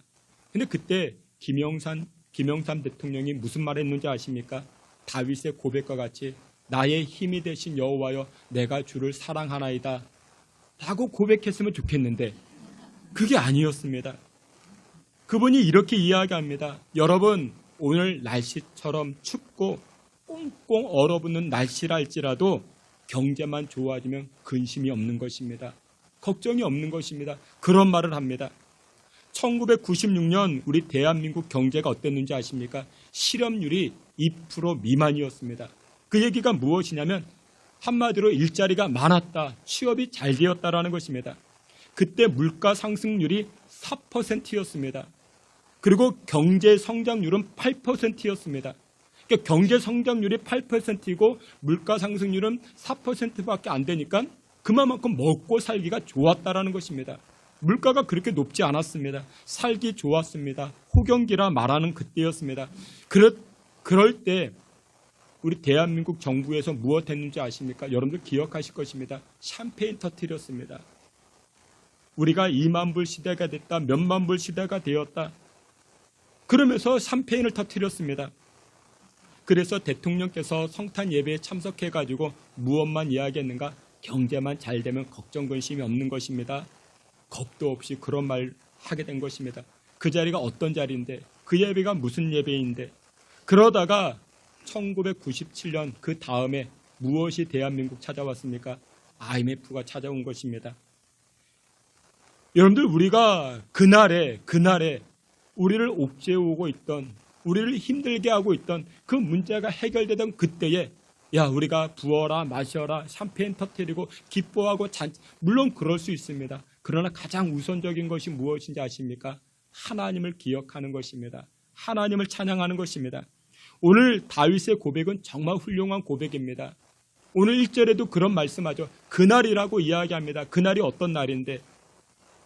근데 그때 김영삼 대통령이 무슨 말을 했는지 아십니까? 다윗의 고백과 같이 나의 힘이 되신 여호와여 내가 주를 사랑하나이다 라고 고백했으면 좋겠는데 그게 아니었습니다. 그분이 이렇게 이야기합니다. 여러분 오늘 날씨처럼 춥고 꽁꽁 얼어붙는 날씨랄지라도 경제만 좋아지면 근심이 없는 것입니다. 걱정이 없는 것입니다. 그런 말을 합니다. 1996년 우리 대한민국 경제가 어땠는지 아십니까? 실업률이 2% 미만이었습니다. 그 얘기가 무엇이냐면 한마디로 일자리가 많았다, 취업이 잘 되었다라는 것입니다. 그때 물가 상승률이 4%였습니다. 그리고 경제 성장률은 8%였습니다. 그러니까 경제 성장률이 8%이고 물가 상승률은 4%밖에 안 되니까 그만큼 먹고 살기가 좋았다라는 것입니다. 물가가 그렇게 높지 않았습니다. 살기 좋았습니다. 호경기라 말하는 그때였습니다. 그럴 때 우리 대한민국 정부에서 무엇 했는지 아십니까? 여러분들 기억하실 것입니다. 샴페인 터뜨렸습니다. 우리가 2만 불 시대가 됐다, 몇만 불 시대가 되었다. 그러면서 샴페인을 터뜨렸습니다. 그래서 대통령께서 성탄 예배에 참석해가지고 무엇만 이야기했는가? 경제만 잘 되면 걱정 근심이 없는 것입니다. 겁도 없이 그런 말 하게 된 것입니다. 그 자리가 어떤 자리인데 그 예배가 무슨 예배인데 그러다가 1997년 그 다음에 무엇이 대한민국 찾아왔습니까? IMF가 찾아온 것입니다. 여러분들 우리가 그날에 우리를 옥죄어오고 있던 우리를 힘들게 하고 있던 그 문제가 해결되던 그때에 야 우리가 부어라 마셔라 샴페인 터뜨리고 기뻐하고 물론 그럴 수 있습니다. 그러나 가장 우선적인 것이 무엇인지 아십니까? 하나님을 기억하는 것입니다. 하나님을 찬양하는 것입니다. 오늘 다윗의 고백은 정말 훌륭한 고백입니다. 오늘 1절에도 그런 말씀하죠. 그날이라고 이야기합니다. 그날이 어떤 날인데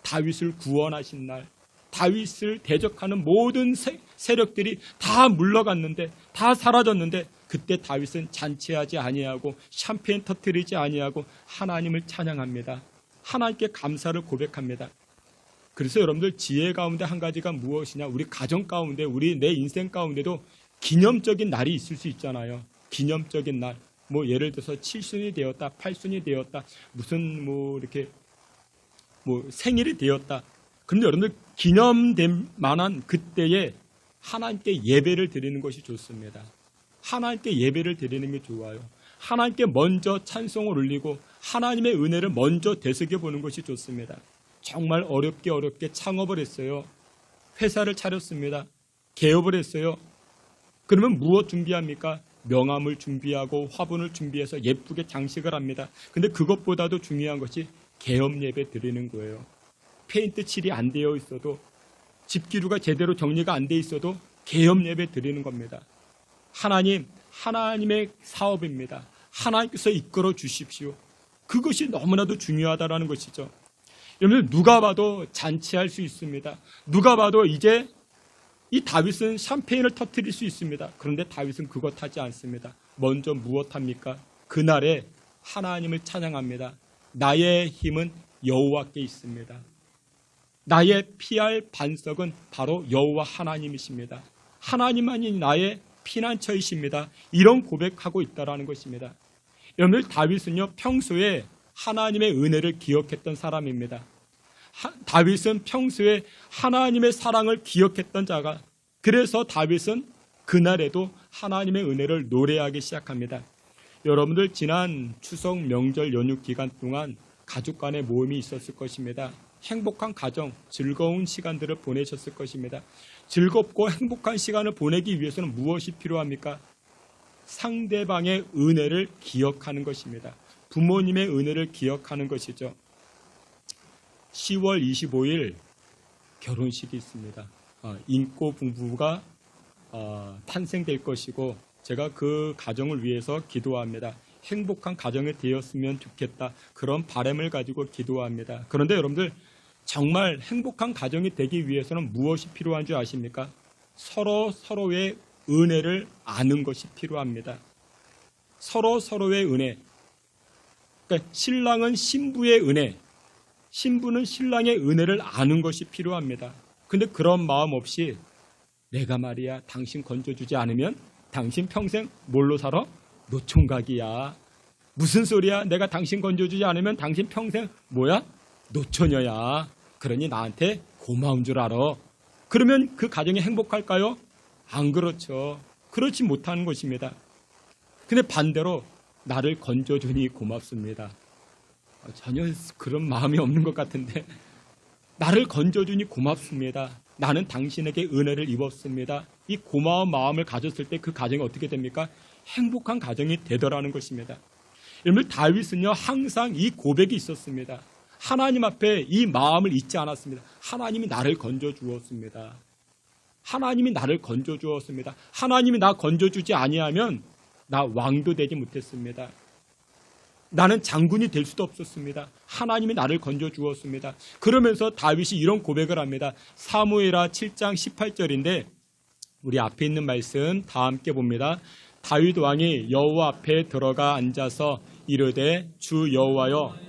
다윗을 구원하신 날, 다윗을 대적하는 모든 세력들이 다 물러갔는데 다 사라졌는데 그때 다윗은 잔치하지 아니하고 샴페인 터뜨리지 아니하고 하나님을 찬양합니다. 하나님께 감사를 고백합니다. 그래서 여러분들 지혜 가운데 한 가지가 무엇이냐? 우리 가정 가운데 내 인생 가운데도 기념적인 날이 있을 수 있잖아요. 기념적인 날. 예를 들어서 7순이 되었다, 8순이 되었다, 무슨 이렇게 생일이 되었다. 그런데 여러분들 기념될 만한 그때에 하나님께 예배를 드리는 것이 좋습니다. 하나님께 예배를 드리는 게 좋아요. 하나님께 먼저 찬송을 올리고 하나님의 은혜를 먼저 되새겨 보는 것이 좋습니다. 정말 어렵게 창업을 했어요. 회사를 차렸습니다. 개업을 했어요. 그러면 무엇 준비합니까? 명함을 준비하고 화분을 준비해서 예쁘게 장식을 합니다. 근데 그것보다도 중요한 것이 개업 예배 드리는 거예요. 페인트 칠이 안 되어 있어도 집기류가 제대로 정리가 안 돼 있어도 개업 예배 드리는 겁니다. 하나님의 사업입니다. 하나님께서 이끌어 주십시오. 그것이 너무나도 중요하다라는 것이죠. 여러분 누가 봐도 잔치할 수 있습니다. 누가 봐도 이제 이 다윗은 샴페인을 터뜨릴 수 있습니다. 그런데 다윗은 그것 하지 않습니다. 먼저 무엇 합니까? 그날에 하나님을 찬양합니다. 나의 힘은 여호와께 있습니다. 나의 피할 반석은 바로 여호와 하나님이십니다. 하나님만이 나의 피난처이십니다. 이런 고백하고 있다라는 것입니다. 여러분 다윗은요 평소에 하나님의 은혜를 기억했던 사람입니다. 다윗은 평소에 하나님의 사랑을 기억했던 자가, 그래서 다윗은 그날에도 하나님의 은혜를 노래하기 시작합니다. 여러분들 지난 추석 명절 연휴 기간 동안 가족 간의 모임이 있었을 것입니다. 행복한 가정, 즐거운 시간들을 보내셨을 것입니다. 즐겁고 행복한 시간을 보내기 위해서는 무엇이 필요합니까? 상대방의 은혜를 기억하는 것입니다. 부모님의 은혜를 기억하는 것이죠. 10월 25일 결혼식이 있습니다. 인꼬 부부가 탄생될 것이고 제가 그 가정을 위해서 기도합니다. 행복한 가정이 되었으면 좋겠다. 그런 바람을 가지고 기도합니다. 그런데 여러분들 정말 행복한 가정이 되기 위해서는 무엇이 필요한 줄 아십니까? 서로의 은혜를 아는 것이 필요합니다. 서로의 은혜. 그러니까 신랑은 신부의 은혜, 신부는 신랑의 은혜를 아는 것이 필요합니다. 근데 그런 마음 없이 내가 말이야 당신 건져주지 않으면 당신 평생 뭘로 살아? 노총각이야. 무슨 소리야? 내가 당신 건져주지 않으면 당신 평생 뭐야? 노처녀야. 그러니 나한테 고마운 줄 알아. 그러면 그 가정이 행복할까요? 안 그렇죠. 그렇지 못하는 것입니다. 근데 반대로 나를 건져주니 고맙습니다. 전혀 그런 마음이 없는 것 같은데 나를 건져주니 고맙습니다. 나는 당신에게 은혜를 입었습니다. 이 고마운 마음을 가졌을 때 그 가정이 어떻게 됩니까? 행복한 가정이 되더라는 것입니다. 여러분 다윗은요 항상 이 고백이 있었습니다. 하나님 앞에 이 마음을 잊지 않았습니다. 하나님이 나를 건져주었습니다. 하나님이 나를 건져주었습니다. 하나님이 나 건져주지 아니하면 나 왕도 되지 못했습니다. 나는 장군이 될 수도 없었습니다. 하나님이 나를 건져주었습니다. 그러면서 다윗이 이런 고백을 합니다. 사무엘하 7장 18절인데 우리 앞에 있는 말씀 다 함께 봅니다. 다윗 왕이 여호와 앞에 들어가 앉아서 이르되 주 여호와여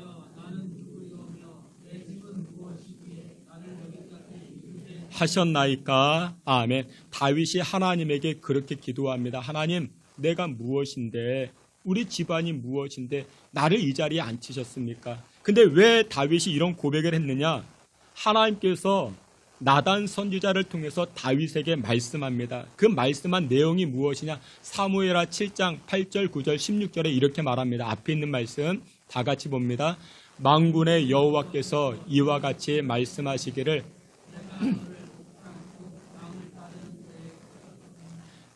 하셨나이까. 아멘. 다윗이 하나님에게 그렇게 기도합니다. 하나님, 내가 무엇인데, 우리 집안이 무엇인데 나를 이 자리에 앉히셨습니까? 근데 왜 다윗이 이런 고백을 했느냐? 하나님께서 나단 선지자를 통해서 다윗에게 말씀합니다. 그 말씀한 내용이 무엇이냐? 사무엘하 7장 8절, 9절, 16절에 이렇게 말합니다. 앞에 있는 말씀 다 같이 봅니다. 만군의 여호와께서 이와 같이 말씀하시기를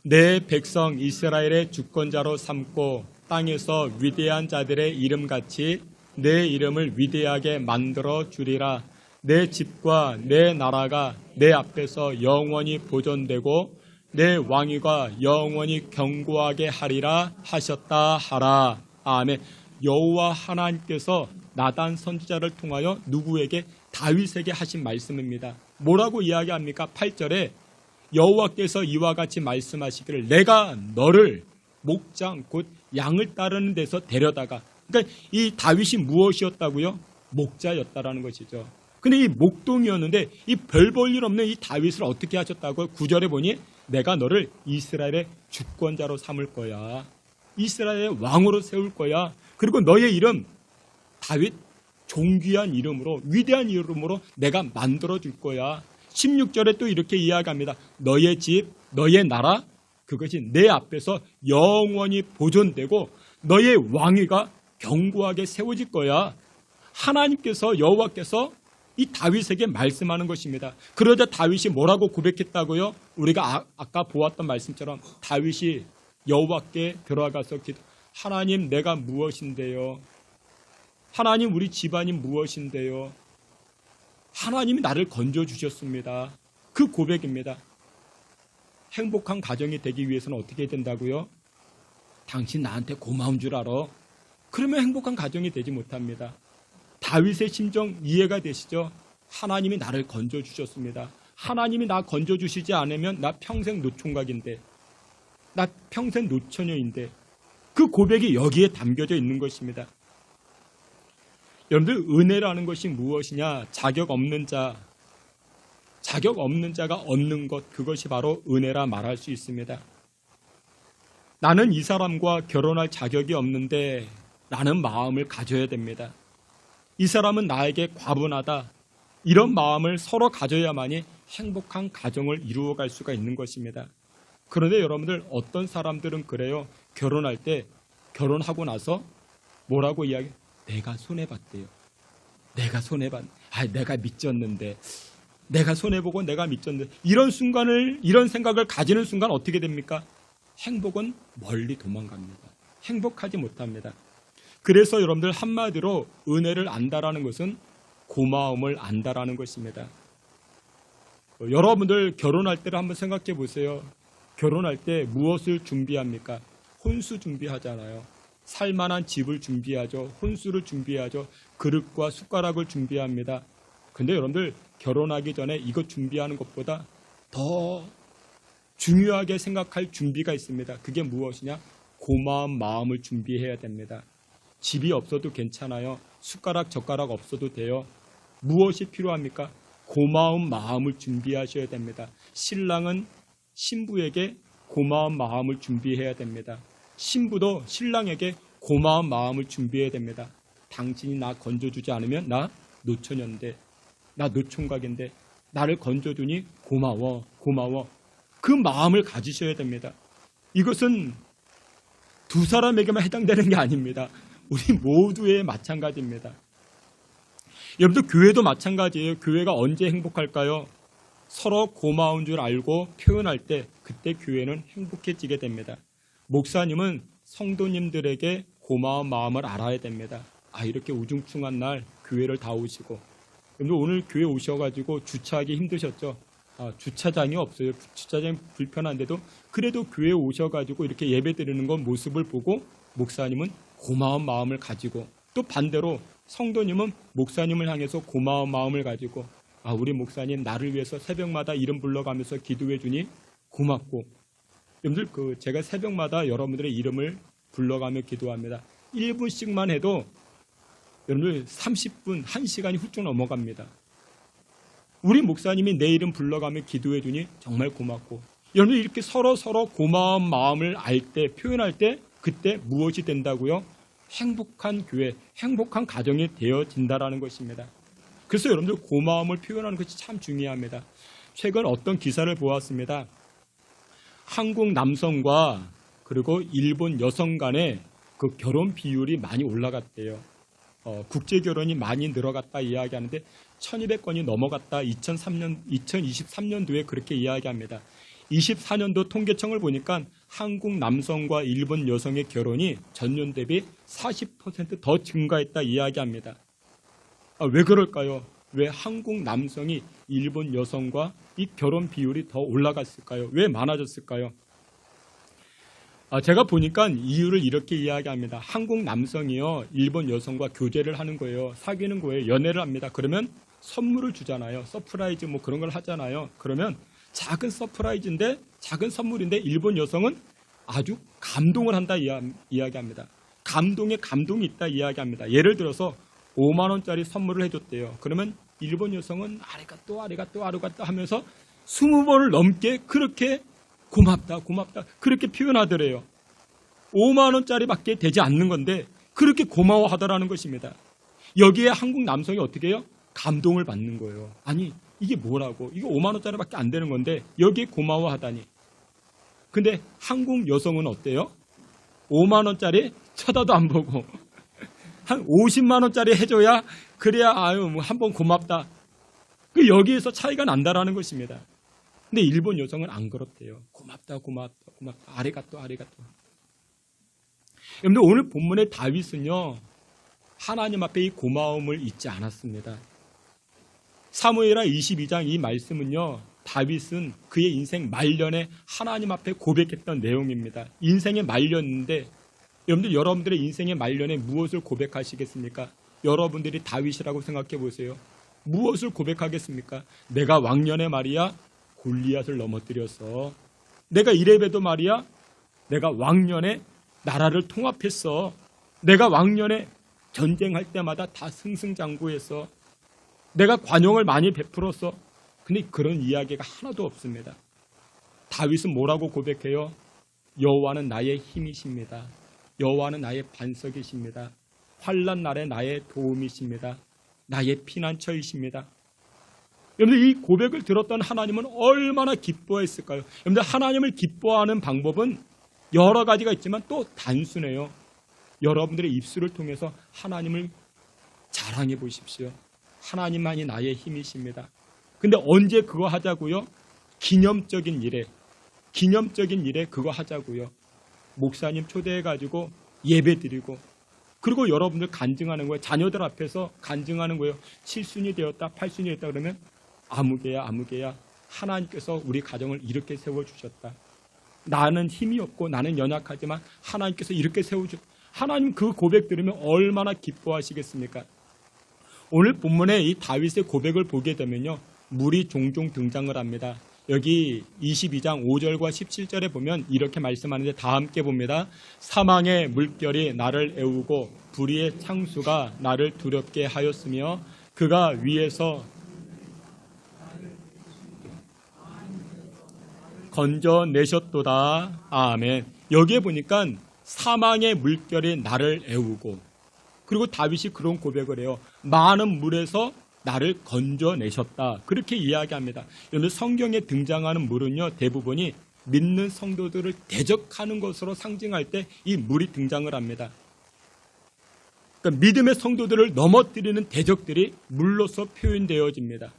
내 백성 이스라엘의 주권자로 삼고 땅에서 위대한 자들의 이름같이 내 이름을 위대하게 만들어 주리라. 내 집과 내 나라가 내 앞에서 영원히 보존되고 내 왕위가 영원히 견고하게 하리라 하셨다 하라. 아멘. 여호와 하나님께서 나단 선지자를 통하여 누구에게? 다윗에게 하신 말씀입니다. 뭐라고 이야기합니까? 8절에 여호와께서 이와 같이 말씀하시기를 내가 너를 목장 곧 양을 따르는 데서 데려다가, 그러니까 이 다윗이 무엇이었다고요? 목자였다라는 것이죠. 근데 이 목동이었는데 이 별 볼 일 없는 이 다윗을 어떻게 하셨다고요? 9절에 보니 내가 너를 이스라엘의 주권자로 삼을 거야. 이스라엘의 왕으로 세울 거야. 그리고 너의 이름 다윗, 존귀한 이름으로, 위대한 이름으로 내가 만들어 줄 거야. 16절에 또 이렇게 이야기합니다. 너의 집, 너의 나라, 그것이 내 앞에서 영원히 보존되고 너의 왕위가 견고하게 세워질 거야. 하나님께서, 여호와께서 이 다윗에게 말씀하는 것입니다. 그러자 다윗이 뭐라고 고백했다고요? 우리가 아까 보았던 말씀처럼 다윗이 여호와께 들어가서 하나님, 내가 무엇인데요? 하나님, 우리 집안이 무엇인데요? 하나님이 나를 건져주셨습니다. 그 고백입니다. 행복한 가정이 되기 위해서는 어떻게 된다고요? 당신 나한테 고마운 줄 알아. 그러면 행복한 가정이 되지 못합니다. 다윗의 심정 이해가 되시죠? 하나님이 나를 건져주셨습니다. 하나님이 나 건져주시지 않으면 나 평생 노총각인데, 나 평생 노처녀인데, 그 고백이 여기에 담겨져 있는 것입니다. 여러분들, 은혜라는 것이 무엇이냐? 자격 없는 자가 얻는 것, 그것이 바로 은혜라 말할 수 있습니다. 나는 이 사람과 결혼할 자격이 없는데 라는 마음을 가져야 됩니다. 이 사람은 나에게 과분하다, 이런 마음을 서로 가져야만이 행복한 가정을 이루어갈 수가 있는 것입니다. 그런데 여러분들, 어떤 사람들은 그래요. 결혼할 때, 결혼하고 나서 뭐라고 이야기해요? 내가 손해봤대요. 내가 믿졌는데, 내가 손해보고 내가 믿졌는데, 이런 생각을 가지는 순간 어떻게 됩니까? 행복은 멀리 도망갑니다. 행복하지 못합니다. 그래서 여러분들, 한마디로 은혜를 안다라는 것은 고마움을 안다라는 것입니다. 여러분들 결혼할 때를 한번 생각해 보세요. 결혼할 때 무엇을 준비합니까? 혼수 준비하잖아요. 살만한 집을 준비하죠. 혼수를 준비하죠. 그릇과 숟가락을 준비합니다. 근데 여러분들, 결혼하기 전에 이것 준비하는 것보다 더 중요하게 생각할 준비가 있습니다. 그게 무엇이냐? 고마운 마음을 준비해야 됩니다. 집이 없어도 괜찮아요. 숟가락, 젓가락 없어도 돼요. 무엇이 필요합니까? 고마운 마음을 준비하셔야 됩니다. 신랑은 신부에게 고마운 마음을 준비해야 됩니다. 신부도 신랑에게 고마운 마음을 준비해야 됩니다. 당신이 나 건져주지 않으면 나 노처녀인데, 나 노총각인데, 나를 건져주니 고마워. 그 마음을 가지셔야 됩니다. 이것은 두 사람에게만 해당되는 게 아닙니다. 우리 모두의 마찬가지입니다. 여러분들, 교회도 마찬가지예요. 교회가 언제 행복할까요? 서로 고마운 줄 알고 표현할 때, 그때 교회는 행복해지게 됩니다. 목사님은 성도님들에게 고마운 마음을 알아야 됩니다. 이렇게 우중충한 날 교회를 다 오시고, 여러분들 오늘 교회 오셔가지고 주차하기 힘드셨죠? 주차장이 없어요. 주차장이 불편한데도 그래도 교회에 오셔가지고 이렇게 예배 드리는 건 모습을 보고 목사님은 고마운 마음을 가지고, 또 반대로 성도님은 목사님을 향해서 고마운 마음을 가지고, 우리 목사님 나를 위해서 새벽마다 이름 불러가면서 기도해 주니 고맙고. 여러분들, 제가 새벽마다 여러분들의 이름을 불러가며 기도합니다. 1분씩만 해도 여러분들 30분, 1시간이 훌쩍 넘어갑니다. 우리 목사님이 내 이름 불러가며 기도해 주니 정말 고맙고. 여러분들, 이렇게 서로 고마운 마음을 알 때, 표현할 때, 그때 무엇이 된다고요? 행복한 교회, 행복한 가정이 되어진다라는 것입니다. 그래서 여러분들, 고마움을 표현하는 것이 참 중요합니다. 최근 어떤 기사를 보았습니다. 한국 남성과 그리고 일본 여성 간의 그 결혼 비율이 많이 올라갔대요. 국제 결혼이 많이 늘어갔다 이야기하는데 1200건이 넘어갔다. 2023년도에 그렇게 이야기합니다. 24년도 통계청을 보니까 한국 남성과 일본 여성의 결혼이 전년 대비 40% 더 증가했다 이야기합니다. 왜 그럴까요? 왜 한국 남성이 일본 여성과 이 결혼 비율이 더 올라갔을까요? 왜 많아졌을까요? 제가 보니까 이유를 이렇게 이야기합니다. 한국 남성이요, 일본 여성과 교제를 하는 거예요. 사귀는 거예요. 연애를 합니다. 그러면 선물을 주잖아요. 서프라이즈 뭐 그런 걸 하잖아요. 그러면 작은 서프라이즈인데, 작은 선물인데 일본 여성은 아주 감동을 한다 이야기합니다. 감동에 감동이 있다 이야기합니다. 예를 들어서 5만 원짜리 선물을 해줬대요. 그러면 일본 여성은 아리가또 하면서 20번을 넘게 그렇게 고맙다 그렇게 표현하더래요. 5만 원짜리밖에 되지 않는 건데 그렇게 고마워하더라는 것입니다. 여기에 한국 남성이 어떻게 해요? 감동을 받는 거예요. 아니, 이게 뭐라고? 이거 5만 원짜리밖에 안 되는 건데 여기에 고마워하다니. 근데 한국 여성은 어때요? 5만 원짜리 쳐다도 안 보고 한 50만 원짜리 해줘야, 그래야 한번 고맙다. 여기에서 차이가 난다라는 것입니다. 근데 일본 여성은 안 그렇대요. 고맙다. 아리가또. 여러분들, 오늘 본문의 다윗은요, 하나님 앞에 이 고마움을 잊지 않았습니다. 사무엘하 22장 이 말씀은요, 다윗은 그의 인생 말년에 하나님 앞에 고백했던 내용입니다. 인생의 말년인데, 여러분들의 인생의 말년에 무엇을 고백하시겠습니까? 여러분들이 다윗이라고 생각해 보세요. 무엇을 고백하겠습니까? 내가 왕년에 말이야 골리앗을 넘어뜨렸어. 내가 이레베도 말이야 내가 왕년에 나라를 통합했어. 내가 왕년에 전쟁할 때마다 다 승승장구했어. 내가 관용을 많이 베풀었어. 근데 그런 이야기가 하나도 없습니다. 다윗은 뭐라고 고백해요? 여호와는 나의 힘이십니다. 여호와는 나의 반석이십니다. 환난 날에 나의 도움이십니다. 나의 피난처이십니다. 여러분들 이 고백을 들었던 하나님은 얼마나 기뻐했을까요? 여러분들 하나님을 기뻐하는 방법은 여러 가지가 있지만 또 단순해요. 여러분들의 입술을 통해서 하나님을 자랑해 보십시오. 하나님만이 나의 힘이십니다. 근데 언제 그거 하자고요? 기념적인 일에 그거 하자고요. 목사님 초대해가지고 예배 드리고 그리고 여러분들 간증하는 거예요. 자녀들 앞에서 간증하는 거예요. 7순이 되었다 8순이 됐다 그러면 아무개야 하나님께서 우리 가정을 이렇게 세워주셨다. 나는 힘이 없고 나는 연약하지만 하나님께서 이렇게 세워주셨다. 하나님 그 고백 들으면 얼마나 기뻐하시겠습니까? 오늘 본문에 이 다윗의 고백을 보게 되면요. 물이 종종 등장을 합니다. 여기 22장 5절과 17절에 보면 이렇게 말씀하는데 다 함께 봅니다. 사망의 물결이 나를 애우고 불의의 창수가 나를 두렵게 하였으며 그가 위에서 건져내셨도다. 아멘. 여기에 보니까 사망의 물결이 나를 애우고 그리고 다윗이 그런 고백을 해요. 많은 물에서 나를 건져내셨다. 그렇게 이야기합니다. 여러분 성경에 등장하는 물은요. 대부분이 믿는 성도들을 대적하는 것으로 상징할 때 이 물이 등장을 합니다. 그러니까 믿음의 성도들을 넘어뜨리는 대적들이 물로서 표현되어집니다.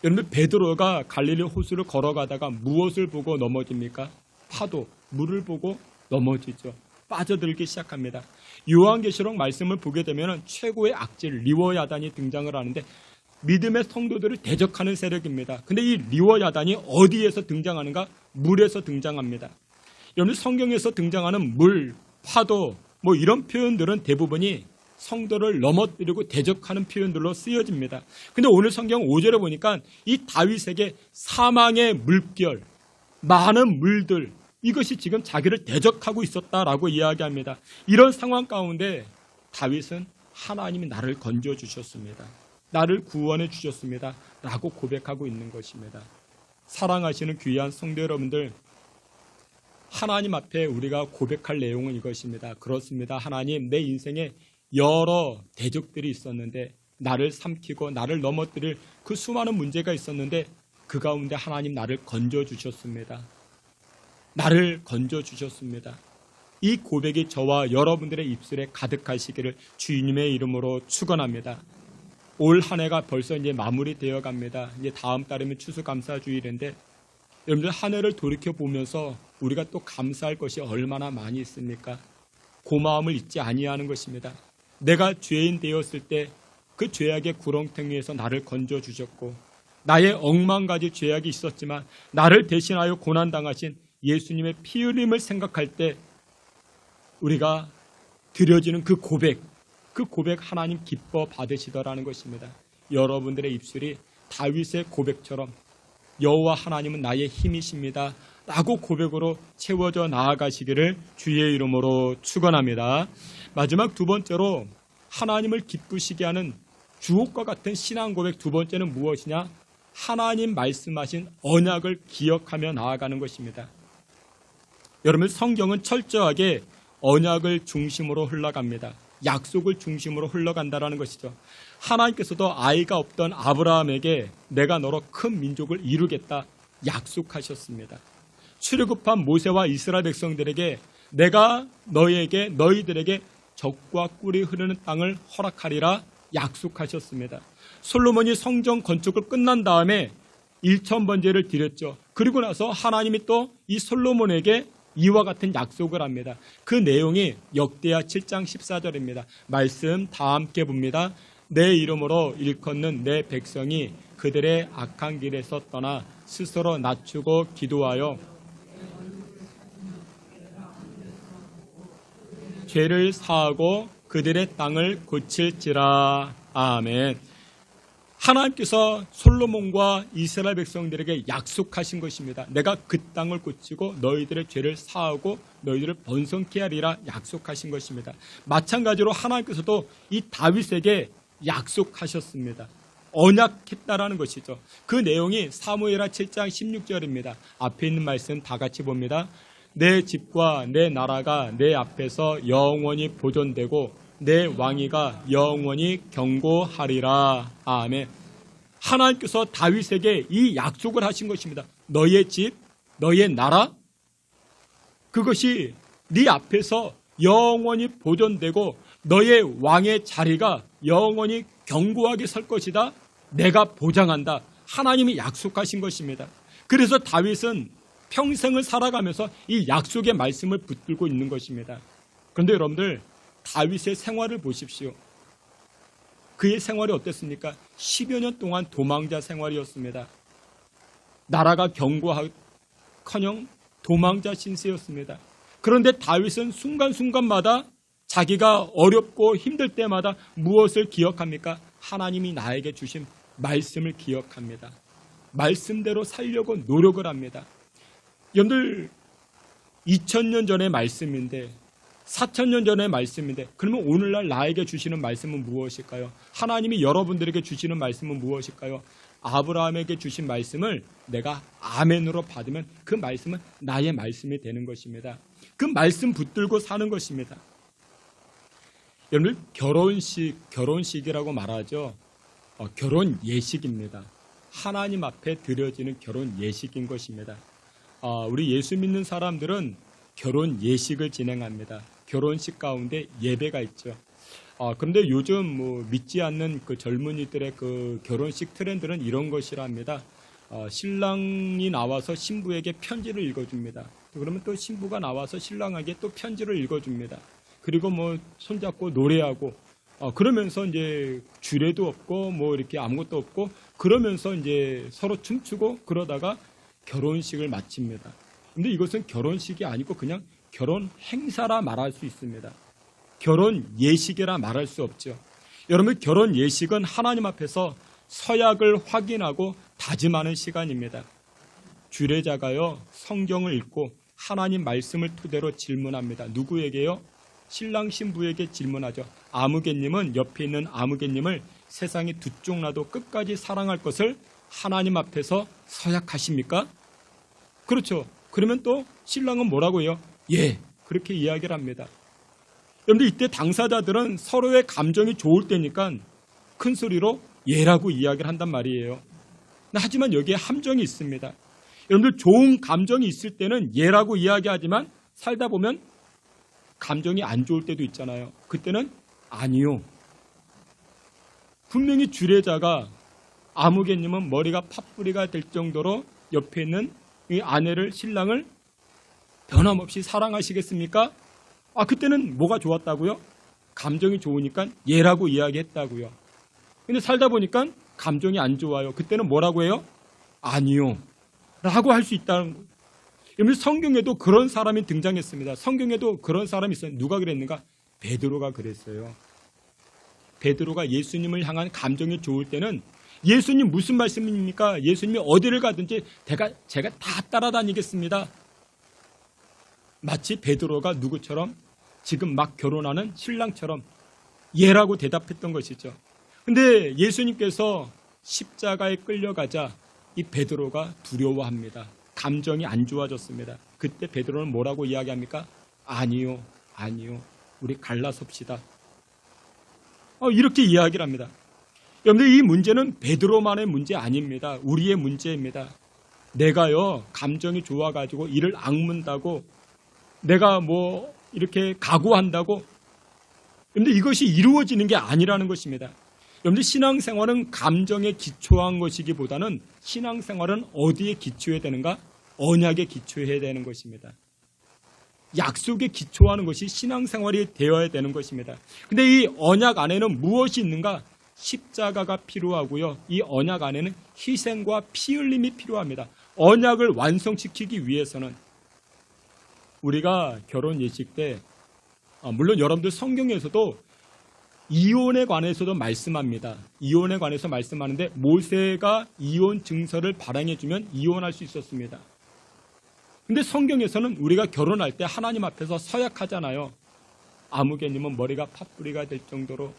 여러분 베드로가 갈릴리 호수를 걸어가다가 무엇을 보고 넘어집니까? 파도, 물을 보고 넘어지죠. 빠져들기 시작합니다. 요한계시록 말씀을 보게 되면 최고의 악질 리워야단이 등장을 하는데 믿음의 성도들을 대적하는 세력입니다. 근데 이 리워야단이 어디에서 등장하는가? 물에서 등장합니다. 여러분 성경에서 등장하는 물, 파도 뭐 이런 표현들은 대부분이 성도를 넘어뜨리고 대적하는 표현들로 쓰여집니다. 근데 오늘 성경 5절에 보니까 이 다윗에게 사망의 물결, 많은 물들 이것이 지금 자기를 대적하고 있었다라고 이야기합니다. 이런 상황 가운데 다윗은 하나님이 나를 건져주셨습니다. 나를 구원해 주셨습니다. 라고 고백하고 있는 것입니다. 사랑하시는 귀한 성도 여러분들, 하나님 앞에 우리가 고백할 내용은 이것입니다. 그렇습니다. 하나님, 내 인생에 여러 대적들이 있었는데 나를 삼키고 나를 넘어뜨릴 그 수많은 문제가 있었는데 그 가운데 하나님 나를 건져주셨습니다. 나를 건져주셨습니다. 이 고백이 저와 여러분들의 입술에 가득하시기를 주님의 이름으로 축원합니다. 올 한 해가 벌써 이제 마무리되어 갑니다. 이제 다음 달이면 추수감사주일인데 여러분들 한 해를 돌이켜 보면서 우리가 또 감사할 것이 얼마나 많이 있습니까? 고마움을 잊지 아니하는 것입니다. 내가 죄인 되었을 때 그 죄악의 구렁텅이에서 나를 건져주셨고 나의 억만가지 죄악이 있었지만 나를 대신하여 고난당하신 예수님의 피 흘림을 생각할 때 우리가 드려지는 그 고백 하나님 기뻐 받으시더라는 것입니다. 여러분들의 입술이 다윗의 고백처럼 여호와 하나님은 나의 힘이십니다 라고 고백으로 채워져 나아가시기를 주의 이름으로 축원합니다. 마지막 두 번째로 하나님을 기쁘시게 하는 주옥과 같은 신앙 고백 두 번째는 무엇이냐? 하나님 말씀하신 언약을 기억하며 나아가는 것입니다. 여러분 성경은 철저하게 언약을 중심으로 흘러갑니다. 약속을 중심으로 흘러간다는 것이죠. 하나님께서도 아이가 없던 아브라함에게 내가 너로 큰 민족을 이루겠다 약속하셨습니다. 출애굽한 모세와 이스라엘 백성들에게 내가 너희들에게 젖과 꿀이 흐르는 땅을 허락하리라 약속하셨습니다. 솔로몬이 성전 건축을 끝난 다음에 1,000번제를 드렸죠. 그리고 나서 하나님이 또 이 솔로몬에게 이와 같은 약속을 합니다. 그 내용이 역대하 7장 14절입니다. 말씀 다 함께 봅니다. 내 이름으로 일컫는 내 백성이 그들의 악한 길에서 떠나 스스로 낮추고 기도하여 죄를 사하고 그들의 땅을 고칠지라. 아멘. 하나님께서 솔로몬과 이스라엘 백성들에게 약속하신 것입니다. 내가 그 땅을 고치고 너희들의 죄를 사하고 너희들을 번성케 하리라 약속하신 것입니다. 마찬가지로 하나님께서도 이 다윗에게 약속하셨습니다. 언약했다라는 것이죠. 그 내용이 사무엘하 7장 16절입니다. 앞에 있는 말씀 다 같이 봅니다. 내 집과 내 나라가 내 앞에서 영원히 보존되고 내 왕위가 영원히 경고하리라. 아멘. 하나님께서 다윗에게 이 약속을 하신 것입니다. 너의 집, 너의 나라, 그것이 네 앞에서 영원히 보존되고 너의 왕의 자리가 영원히 견고하게 설 것이다. 내가 보장한다. 하나님이 약속하신 것입니다. 그래서 다윗은 평생을 살아가면서 이 약속의 말씀을 붙들고 있는 것입니다. 그런데 여러분들, 다윗의 생활을 보십시오. 그의 생활이 어땠습니까? 10여 년 동안 도망자 생활이었습니다. 나라가 견고하커녕 도망자 신세였습니다. 그런데 다윗은 순간순간마다 자기가 어렵고 힘들 때마다 무엇을 기억합니까? 하나님이 나에게 주신 말씀을 기억합니다. 말씀대로 살려고 노력을 합니다. 여러분들, 2000년 전의 말씀인데 4000년 전의 말씀인데 그러면 오늘날 나에게 주시는 말씀은 무엇일까요? 하나님이 여러분들에게 주시는 말씀은 무엇일까요? 아브라함에게 주신 말씀을 내가 아멘으로 받으면 그 말씀은 나의 말씀이 되는 것입니다. 그 말씀 붙들고 사는 것입니다. 여러분, 결혼식이라고 말하죠. 결혼 예식입니다. 하나님 앞에 드려지는 결혼 예식인 것입니다. 우리 예수 믿는 사람들은 결혼 예식을 진행합니다. 결혼식 가운데 예배가 있죠. 그런데 요즘 믿지 않는 그 젊은이들의 그 결혼식 트렌드는 이런 것이랍니다. 신랑이 나와서 신부에게 편지를 읽어줍니다. 그러면 또 신부가 나와서 신랑에게 또 편지를 읽어줍니다. 그리고 손잡고 노래하고 그러면서 이제 주례도 없고 이렇게 아무것도 없고 그러면서 이제 서로 춤추고 그러다가 결혼식을 마칩니다. 근데 이것은 결혼식이 아니고 그냥 결혼 행사라 말할 수 있습니다. 결혼 예식이라 말할 수 없죠. 여러분, 결혼 예식은 하나님 앞에서 서약을 확인하고 다짐하는 시간입니다. 주례자가요, 성경을 읽고 하나님 말씀을 토대로 질문합니다. 누구에게요? 신랑 신부에게 질문하죠. 아무개님은 옆에 있는 아무개님을 세상에 두 쪽 나도 끝까지 사랑할 것을 하나님 앞에서 서약하십니까? 그렇죠. 그러면 또 신랑은 뭐라고 해요? 예, 그렇게 이야기를 합니다. 여러분들, 이때 당사자들은 서로의 감정이 좋을 때니까 큰 소리로 예라고 이야기를 한단 말이에요. 하지만 여기에 함정이 있습니다. 여러분들, 좋은 감정이 있을 때는 예라고 이야기하지만 살다 보면 감정이 안 좋을 때도 있잖아요. 그때는 아니요. 분명히 주례자가 아무개님은 머리가 팥뿌리가 될 정도로 옆에 있는 이 아내를, 신랑을 변함없이 사랑하시겠습니까? 그때는 뭐가 좋았다고요? 감정이 좋으니까 예라고 이야기했다고요. 근데 살다 보니까 감정이 안 좋아요. 그때는 뭐라고 해요? 아니요. 라고 할 수 있다는 거예요. 여러분, 성경에도 그런 사람이 등장했습니다. 성경에도 그런 사람이 있어요. 누가 그랬는가? 베드로가 그랬어요. 베드로가 예수님을 향한 감정이 좋을 때는 예수님 무슨 말씀입니까? 예수님이 어디를 가든지 제가 다 따라다니겠습니다. 마치 베드로가 누구처럼? 지금 막 결혼하는 신랑처럼 예라고 대답했던 것이죠. 근데 예수님께서 십자가에 끌려가자 이 베드로가 두려워합니다. 감정이 안 좋아졌습니다. 그때 베드로는 뭐라고 이야기합니까? 아니요. 우리 갈라섭시다. 이렇게 이야기를 합니다. 여러분들, 이 문제는 베드로만의 문제 아닙니다. 우리의 문제입니다. 내가요, 감정이 좋아가지고 이를 악문다고 내가 이렇게 각오한다고 여러분들, 이것이 이루어지는 게 아니라는 것입니다. 여러분들, 신앙생활은 감정에 기초한 것이기보다는 신앙생활은 어디에 기초해야 되는가? 언약에 기초해야 되는 것입니다. 약속에 기초하는 것이 신앙생활이 되어야 되는 것입니다. 근데 이 언약 안에는 무엇이 있는가? 십자가가 필요하고요. 이 언약 안에는 희생과 피 흘림이 필요합니다. 언약을 완성시키기 위해서는 우리가 결혼 예식 때 물론 여러분들 성경에서도 이혼에 관해서도 말씀합니다. 이혼에 관해서 말씀하는데 모세가 이혼 증서를 발행해주면 이혼할 수 있었습니다. 근데 성경에서는 우리가 결혼할 때 하나님 앞에서 서약하잖아요. 아무개님은 머리가 팥뿌리가 될 정도로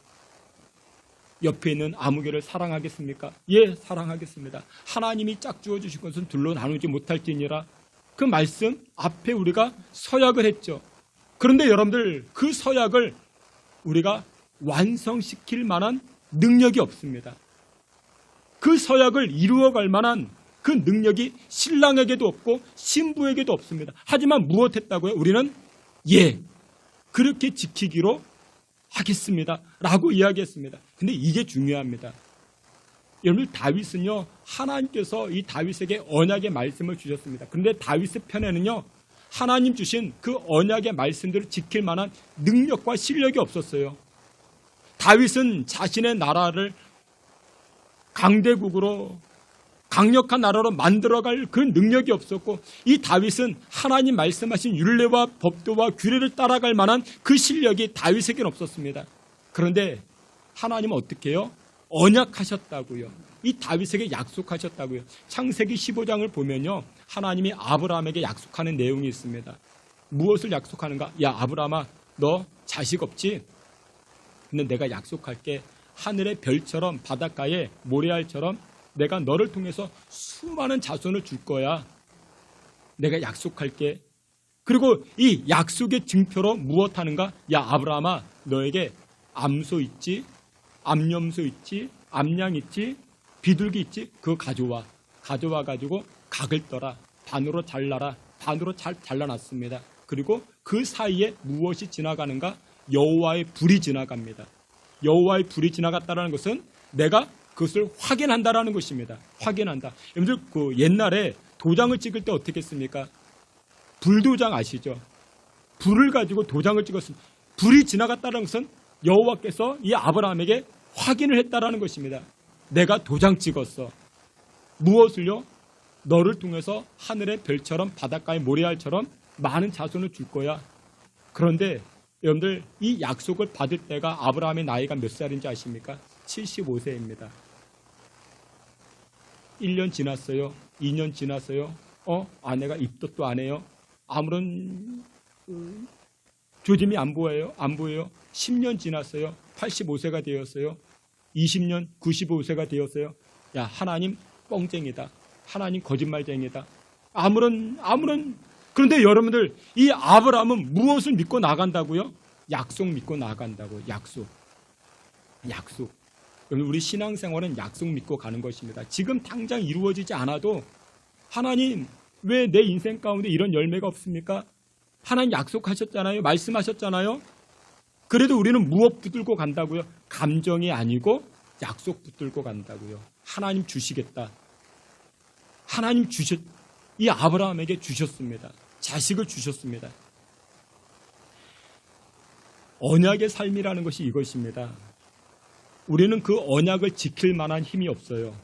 옆에 있는 아무개를 사랑하겠습니까? 예, 사랑하겠습니다. 하나님이 짝주어 주신 것은 둘로 나누지 못할지니라. 그 말씀 앞에 우리가 서약을 했죠. 그런데 여러분들 그 서약을 우리가 완성시킬 만한 능력이 없습니다. 그 서약을 이루어갈 만한 그 능력이 신랑에게도 없고 신부에게도 없습니다. 하지만 무엇했다고요? 우리는 예, 그렇게 지키기로 하겠습니다 라고 이야기했습니다. 근데 이게 중요합니다. 여러분 다윗은요, 하나님께서 이 다윗에게 언약의 말씀을 주셨습니다. 그런데 다윗의 편에는요, 하나님 주신 그 언약의 말씀들을 지킬 만한 능력과 실력이 없었어요. 다윗은 자신의 나라를 강대국으로 강력한 나라로 만들어갈 그 능력이 없었고, 이 다윗은 하나님 말씀하신 율례와 법도와 규례를 따라갈 만한 그 실력이 다윗에게는 없었습니다. 그런데 하나님은 어떻게 해요? 언약하셨다고요. 이 다윗에게 약속하셨다고요. 창세기 15장을 보면요, 하나님이 아브라함에게 약속하는 내용이 있습니다. 무엇을 약속하는가? 야, 아브라함아, 너 자식 없지? 근데 내가 약속할게. 하늘의 별처럼 바닷가에 모래알처럼 내가 너를 통해서 수많은 자손을 줄 거야. 내가 약속할게. 그리고 이 약속의 증표로 무엇 하는가? 야, 아브라함아, 너에게 암소 있지? 암염소 있지? 암양 있지? 비둘기 있지? 그거 가져와. 가져와가지고 각을 떠라. 반으로 잘라라. 반으로 잘라놨습니다. 그리고 그 사이에 무엇이 지나가는가? 여호와의 불이 지나갑니다. 여호와의 불이 지나갔다는 것은 내가 그것을 확인한다라는 것입니다. 확인한다. 여러분들 그 옛날에 도장을 찍을 때 어떻게 했습니까? 불도장 아시죠? 불을 가지고 도장을 찍었습니다. 불이 지나갔다는 것은 여호와께서 이 아브라함에게 확인을 했다라는 것입니다. 내가 도장 찍었어. 무엇을요? 너를 통해서 하늘의 별처럼 바닷가의 모래알처럼 많은 자손을 줄 거야. 그런데 여러분들 이 약속을 받을 때가 아브라함의 나이가 몇 살인지 아십니까? 75세입니다. 1년 지났어요. 2년 지났어요. 아내가 입덧도 안 해요. 아무런 조짐이 안 보여요. 10년 지났어요. 85세가 되었어요. 20년 95세가 되었어요. 야, 하나님 뻥쟁이다. 하나님 거짓말쟁이다. 그런데 여러분들 이 아브라함은 무엇을 믿고 나간다고요? 약속 믿고 나간다고요. 약속. 우리 신앙생활은 약속 믿고 가는 것입니다. 지금 당장 이루어지지 않아도 하나님 왜 내 인생 가운데 이런 열매가 없습니까? 하나님 약속하셨잖아요. 말씀하셨잖아요. 그래도 우리는 무엇 붙들고 간다고요? 감정이 아니고 약속 붙들고 간다고요. 하나님 주시겠다. 하나님 이 아브라함에게 주셨습니다. 자식을 주셨습니다. 언약의 삶이라는 것이 이것입니다. 우리는 그 언약을 지킬 만한 힘이 없어요.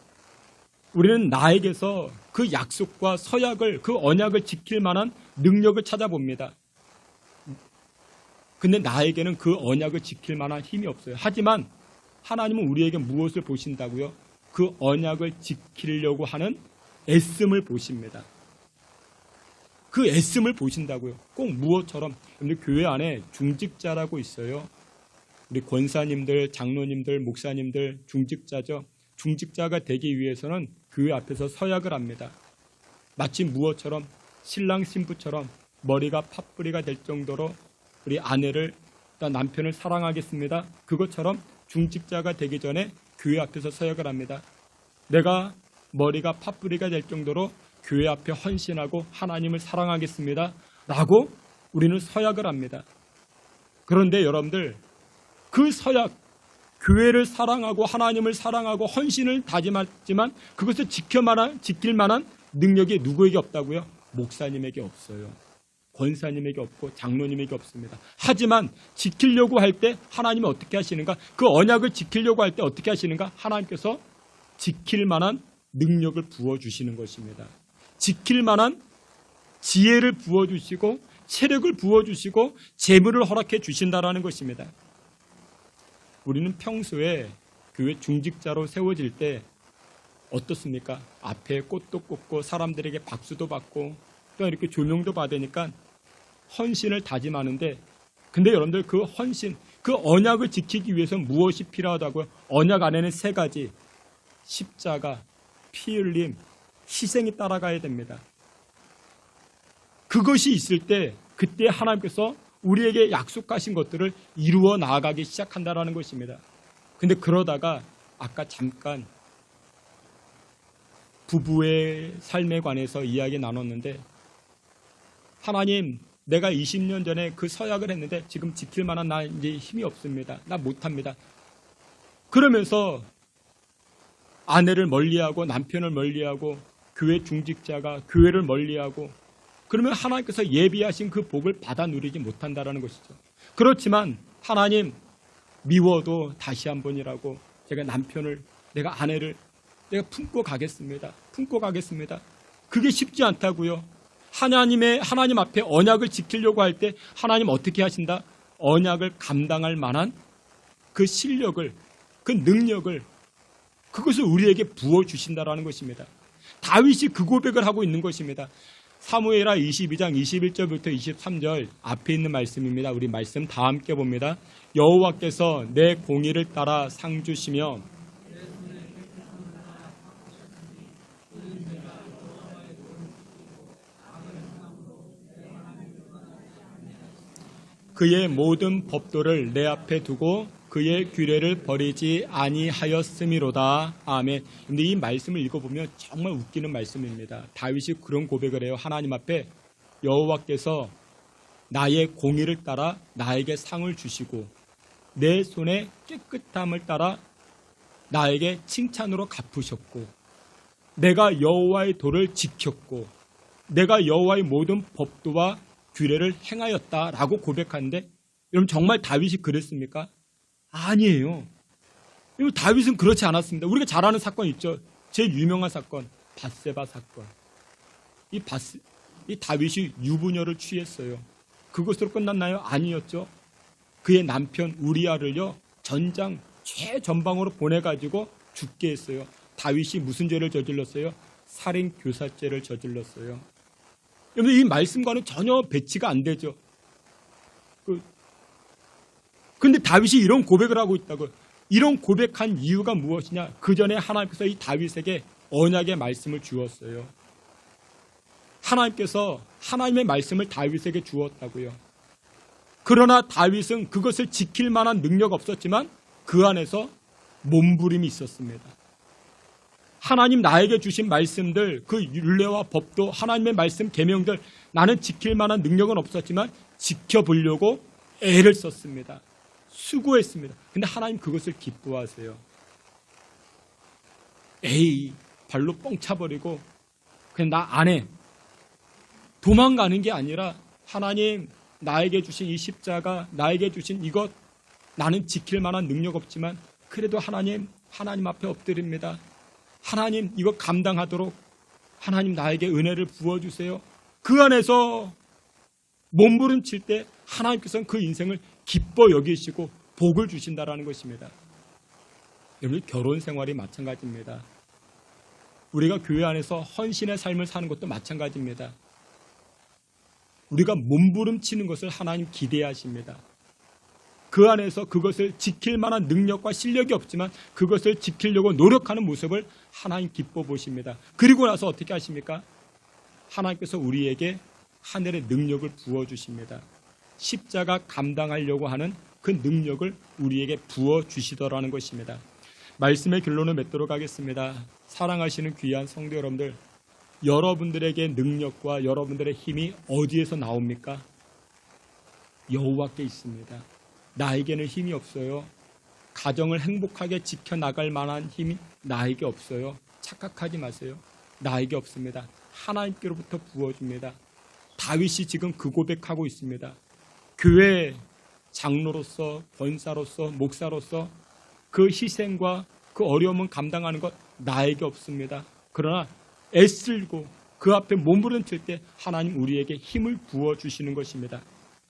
우리는 나에게서 그 약속과 서약을, 그 언약을 지킬 만한 능력을 찾아봅니다. 근데 나에게는 그 언약을 지킬 만한 힘이 없어요. 하지만 하나님은 우리에게 무엇을 보신다고요? 그 언약을 지키려고 하는 애씀을 보십니다. 그 애씀을 보신다고요. 꼭 무엇처럼. 여러분들 교회 안에 중직자라고 있어요. 우리 권사님들, 장로님들, 목사님들 중직자죠. 중직자가 되기 위해서는 교회 앞에서 서약을 합니다. 마치 무엇처럼? 신랑 신부처럼 머리가 팥뿌리가 될 정도로 우리 아내를, 남편을 사랑하겠습니다. 그것처럼 중직자가 되기 전에 교회 앞에서 서약을 합니다. 내가 머리가 팥뿌리가 될 정도로 교회 앞에 헌신하고 하나님을 사랑하겠습니다. 라고 우리는 서약을 합니다. 그런데 여러분들 그 서약, 교회를 사랑하고 하나님을 사랑하고 헌신을 다짐했지만 그것을 지킬 만한 능력이 누구에게 없다고요? 목사님에게 없어요. 권사님에게 없고 장로님에게 없습니다. 하지만 지키려고 할 때 하나님이 어떻게 하시는가? 그 언약을 지키려고 할 때 어떻게 하시는가? 하나님께서 지킬 만한 능력을 부어주시는 것입니다. 지킬 만한 지혜를 부어주시고 체력을 부어주시고 재물을 허락해 주신다라는 것입니다. 우리는 평소에 교회 중직자로 세워질 때 어떻습니까? 앞에 꽃도 꽂고 사람들에게 박수도 받고 또 이렇게 조명도 받으니까 헌신을 다짐하는데, 근데 여러분들 그 헌신, 그 언약을 지키기 위해서 무엇이 필요하다고요? 언약 안에는 3가지: 십자가, 피 흘림, 희생이 따라가야 됩니다. 그것이 있을 때 그때 하나님께서 우리에게 약속하신 것들을 이루어 나아가기 시작한다는 것입니다. 근데 그러다가 아까 잠깐 부부의 삶에 관해서 이야기 나눴는데, 하나님, 내가 20년 전에 그 서약을 했는데 지금 지킬 만한 나 이제 힘이 없습니다. 나 못합니다. 그러면서 아내를 멀리하고 남편을 멀리하고 교회 중직자가 교회를 멀리하고, 그러면 하나님께서 예비하신 그 복을 받아 누리지 못한다는 것이죠. 그렇지만 하나님, 미워도 다시 한 번이라고 제가 남편을, 내가 아내를 내가 품고 가겠습니다. 품고 가겠습니다. 그게 쉽지 않다고요. 하나님 앞에 언약을 지키려고 할 때 하나님 어떻게 하신다? 언약을 감당할 만한 그 실력을, 그 능력을, 그것을 우리에게 부어주신다라는 것입니다. 다윗이 그 고백을 하고 있는 것입니다. 사무엘하 22장 21절부터 23절 앞에 있는 말씀입니다. 우리 말씀 다 함께 봅니다. 여호와께서 내 공의를 따라 상 주시며 그의 모든 법도를 내 앞에 두고 그의 규례를 버리지 아니하였음이로다. 아멘. 근데 이 말씀을 읽어보면 정말 웃기는 말씀입니다. 다윗이 그런 고백을 해요. 하나님 앞에 여호와께서 나의 공의를 따라 나에게 상을 주시고 내 손의 깨끗함을 따라 나에게 칭찬으로 갚으셨고, 내가 여호와의 도를 지켰고 내가 여호와의 모든 법도와 규례를 행하였다라고 고백하는데, 여러분 정말 다윗이 그랬습니까? 아니에요. 다윗은 그렇지 않았습니다. 우리가 잘 아는 사건 있죠. 제일 유명한 사건, 밧세바 사건. 이 다윗이 유부녀를 취했어요. 그것으로 끝났나요? 아니었죠. 그의 남편 우리아를요, 전장 최전방으로 보내가지고 죽게 했어요. 다윗이 무슨 죄를 저질렀어요? 살인 교사죄를 저질렀어요. 여러분 이 말씀과는 전혀 배치가 안 되죠. 근데 다윗이 이런 고백을 하고 있다고. 이런 고백한 이유가 무엇이냐? 그 전에 하나님께서 이 다윗에게 언약의 말씀을 주었어요. 하나님께서 하나님의 말씀을 다윗에게 주었다고요. 그러나 다윗은 그것을 지킬 만한 능력 없었지만 그 안에서 몸부림이 있었습니다. 하나님 나에게 주신 말씀들, 그 율례와 법도, 하나님의 말씀 계명들, 나는 지킬 만한 능력은 없었지만 지켜보려고 애를 썼습니다. 수고했습니다. 근데 하나님 그것을 기뻐하세요. 에이, 발로 뻥 차버리고 그냥 나 안 해. 도망가는 게 아니라 하나님 나에게 주신 이 십자가, 나에게 주신 이것, 나는 지킬 만한 능력 없지만 그래도 하나님 앞에 엎드립니다. 하나님 이거 감당하도록 하나님 나에게 은혜를 부어주세요. 그 안에서 몸부림칠 때 하나님께서는 그 인생을 기뻐 여기시고 복을 주신다라는 것입니다. 여러분 결혼 생활이 마찬가지입니다. 우리가 교회 안에서 헌신의 삶을 사는 것도 마찬가지입니다. 우리가 몸부림치는 것을 하나님 기대하십니다. 그 안에서 그것을 지킬 만한 능력과 실력이 없지만 그것을 지키려고 노력하는 모습을 하나님 기뻐 보십니다. 그리고 나서 어떻게 하십니까? 하나님께서 우리에게 하늘의 능력을 부어주십니다. 십자가 감당하려고 하는 그 능력을 우리에게 부어주시더라는 것입니다. 말씀의 결론을 맺도록 하겠습니다. 사랑하시는 귀한 성도 여러분들, 여러분들에게 능력과 여러분들의 힘이 어디에서 나옵니까? 여호와께 있습니다. 나에게는 힘이 없어요. 가정을 행복하게 지켜나갈 만한 힘이 나에게 없어요. 착각하지 마세요. 나에게 없습니다. 하나님께로부터 부어줍니다. 다윗이 지금 그 고백하고 있습니다. 교회 장로로서, 권사로서, 목사로서 그 희생과 그 어려움은 감당하는 것 나에게 없습니다. 그러나 애쓸고 그 앞에 몸부림칠 때 하나님 우리에게 힘을 부어주시는 것입니다.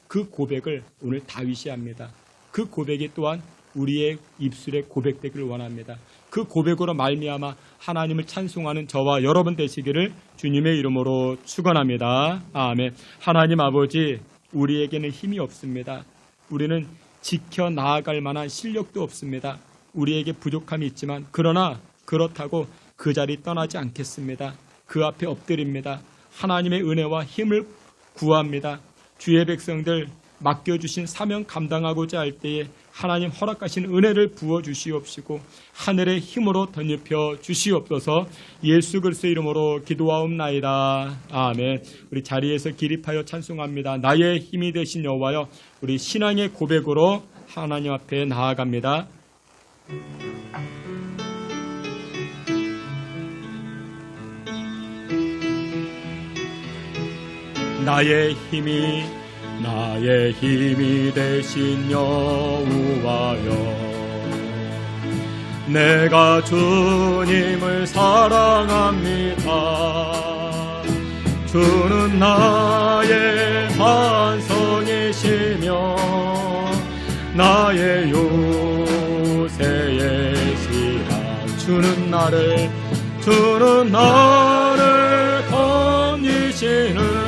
그 고백을 오늘 다윗이 합니다. 그 고백이 또한 우리의 입술에 고백되기를 원합니다. 그 고백으로 말미암아 하나님을 찬송하는 저와 여러분 되시기를 주님의 이름으로 축원합니다. 아멘. 하나님 아버지, 우리에게는 힘이 없습니다. 우리는 지켜 나아갈 만한 실력도 없습니다. 우리에게 부족함이 있지만 그러나 그렇다고 그 자리 떠나지 않겠습니다. 그 앞에 엎드립니다. 하나님의 은혜와 힘을 구합니다. 주의 백성들 맡겨주신 사명 감당하고자 할 때에 하나님 허락하신 은혜를 부어주시옵시고 하늘의 힘으로 덧입혀 주시옵소서. 예수 그리스도의 이름으로 기도하옵나이다. 아멘. 우리 자리에서 기립하여 찬송합니다. 나의 힘이 되신 여호와여, 우리 신앙의 고백으로 하나님 앞에 나아갑니다. 나의 힘이 되신 여호와여, 내가 주님을 사랑합니다. 주는 나의 반성이시며 나의 요새의 시라. 주는 나를 건지시는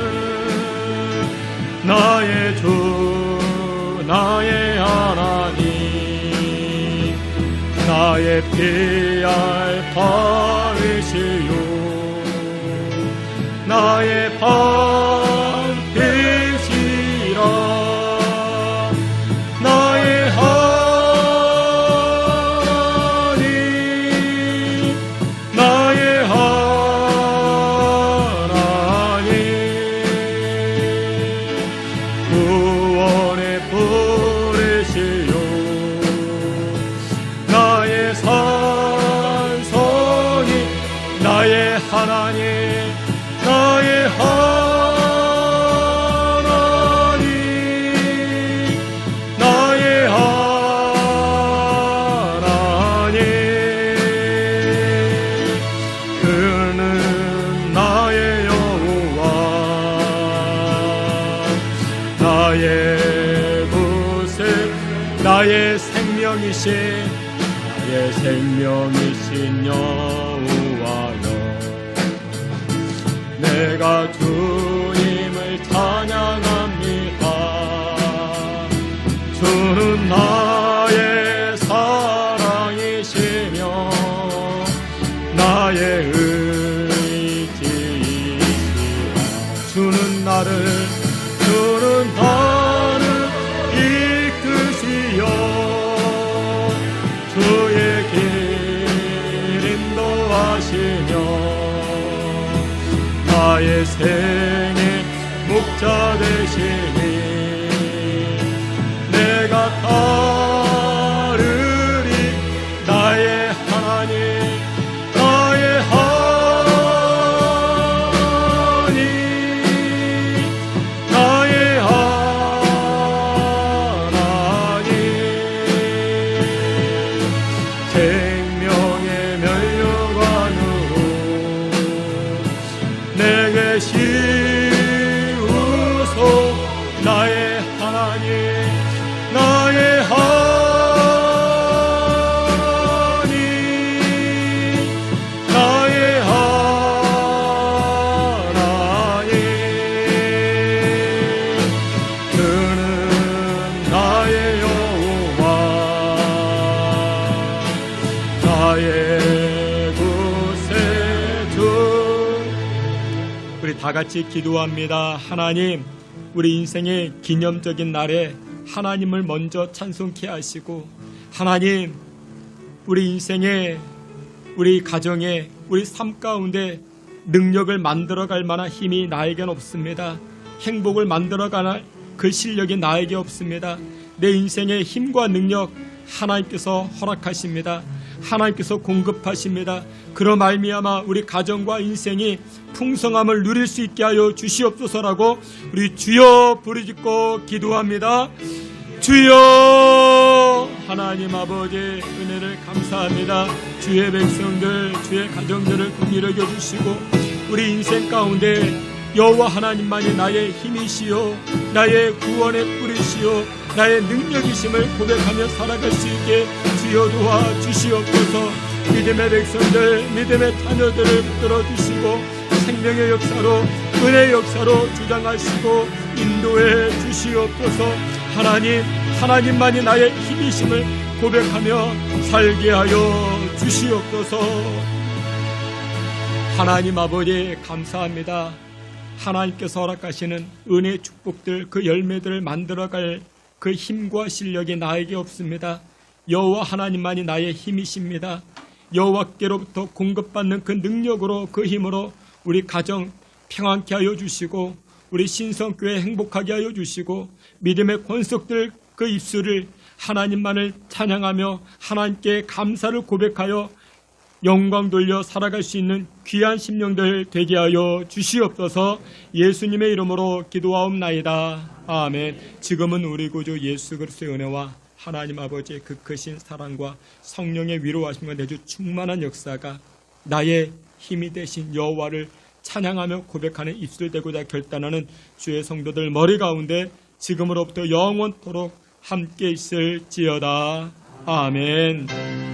나의 주, 나의 하나님, 나의 피할 바위시요, 나의 방패시라. 나의 하나님, 나의 구원의 뿌리시요, 나의 산성이, 나의 하나님, 나의 하나님, 나의 하나님. 그는 나의 여호와, 나의 구세, 나의 생명이신 여호와여, 내가 주님을 찬양합니다. 주는 나의 사랑이시며 나의 의지이시라. 주는 나를 이끄시어 주의 길 인도하시며 나의 생의 목자 되시니 내가 따르리. 나의 하나님, 나의 하나님, 나의 하나님. 생명의 면류관으로 내게 씌우소. 나의 하나님, 나의 하나님, 나의 하나님. 그는 나의 여호와, 나의 구세주. 우리 다 같이 기도합니다. 하나님, 우리 인생의 기념적인 날에 하나님을 먼저 찬송케 하시고, 하나님, 우리 인생에, 우리 가정에, 우리 삶 가운데 능력을 만들어갈 만한 힘이 나에겐 없습니다. 행복을 만들어갈 그 실력이 나에게 없습니다. 내 인생의 힘과 능력 하나님께서 허락하십니다. 하나님께서 공급하십니다. 그러 말미암아 우리 가정과 인생이 풍성함을 누릴 수 있게 하여 주시옵소서라고 우리 주여 부르짖고 기도합니다. 주여. 하나님 아버지, 은혜를 감사합니다. 주의 백성들, 주의 가정들을 긍휼히 여겨주시고 우리 인생 가운데 여호와 하나님만이 나의 힘이시요, 나의 구원의 뿌리시요, 나의 능력이심을 고백하며 살아갈 수 있게 주여 도와 주시옵소서. 믿음의 백성들, 믿음의 자녀들을 붙들어 주시고 생명의 역사로, 은혜의 역사로 주장하시고 인도해 주시옵소서. 하나님만이 나의 힘이심을 고백하며 살게 하여 주시옵소서. 하나님 아버지 감사합니다. 하나님께서 허락하시는 은혜의 축복들, 그 열매들을 만들어갈 그 힘과 실력이 나에게 없습니다. 여호와 하나님만이 나의 힘이십니다. 여호와께로부터 공급받는 그 능력으로, 그 힘으로 우리 가정 평안케 하여 주시고 우리 신성교회 행복하게 하여 주시고 믿음의 권속들 그 입술을 하나님만을 찬양하며 하나님께 감사를 고백하여 영광 돌려 살아갈 수 있는 귀한 심령들 되게 하여 주시옵소서. 예수님의 이름으로 기도하옵나이다. 아멘. 지금은 우리 구주 예수 그리스도의 은혜와 하나님 아버지의 그 크신 사랑과 성령의 위로하심과 내주 충만한 역사가 나의 힘이 되신 여호와를 찬양하며 고백하는 입술 되고자 결단하는 주의 성도들 머리 가운데 지금으로부터 영원토록 함께 있을지어다. 아멘.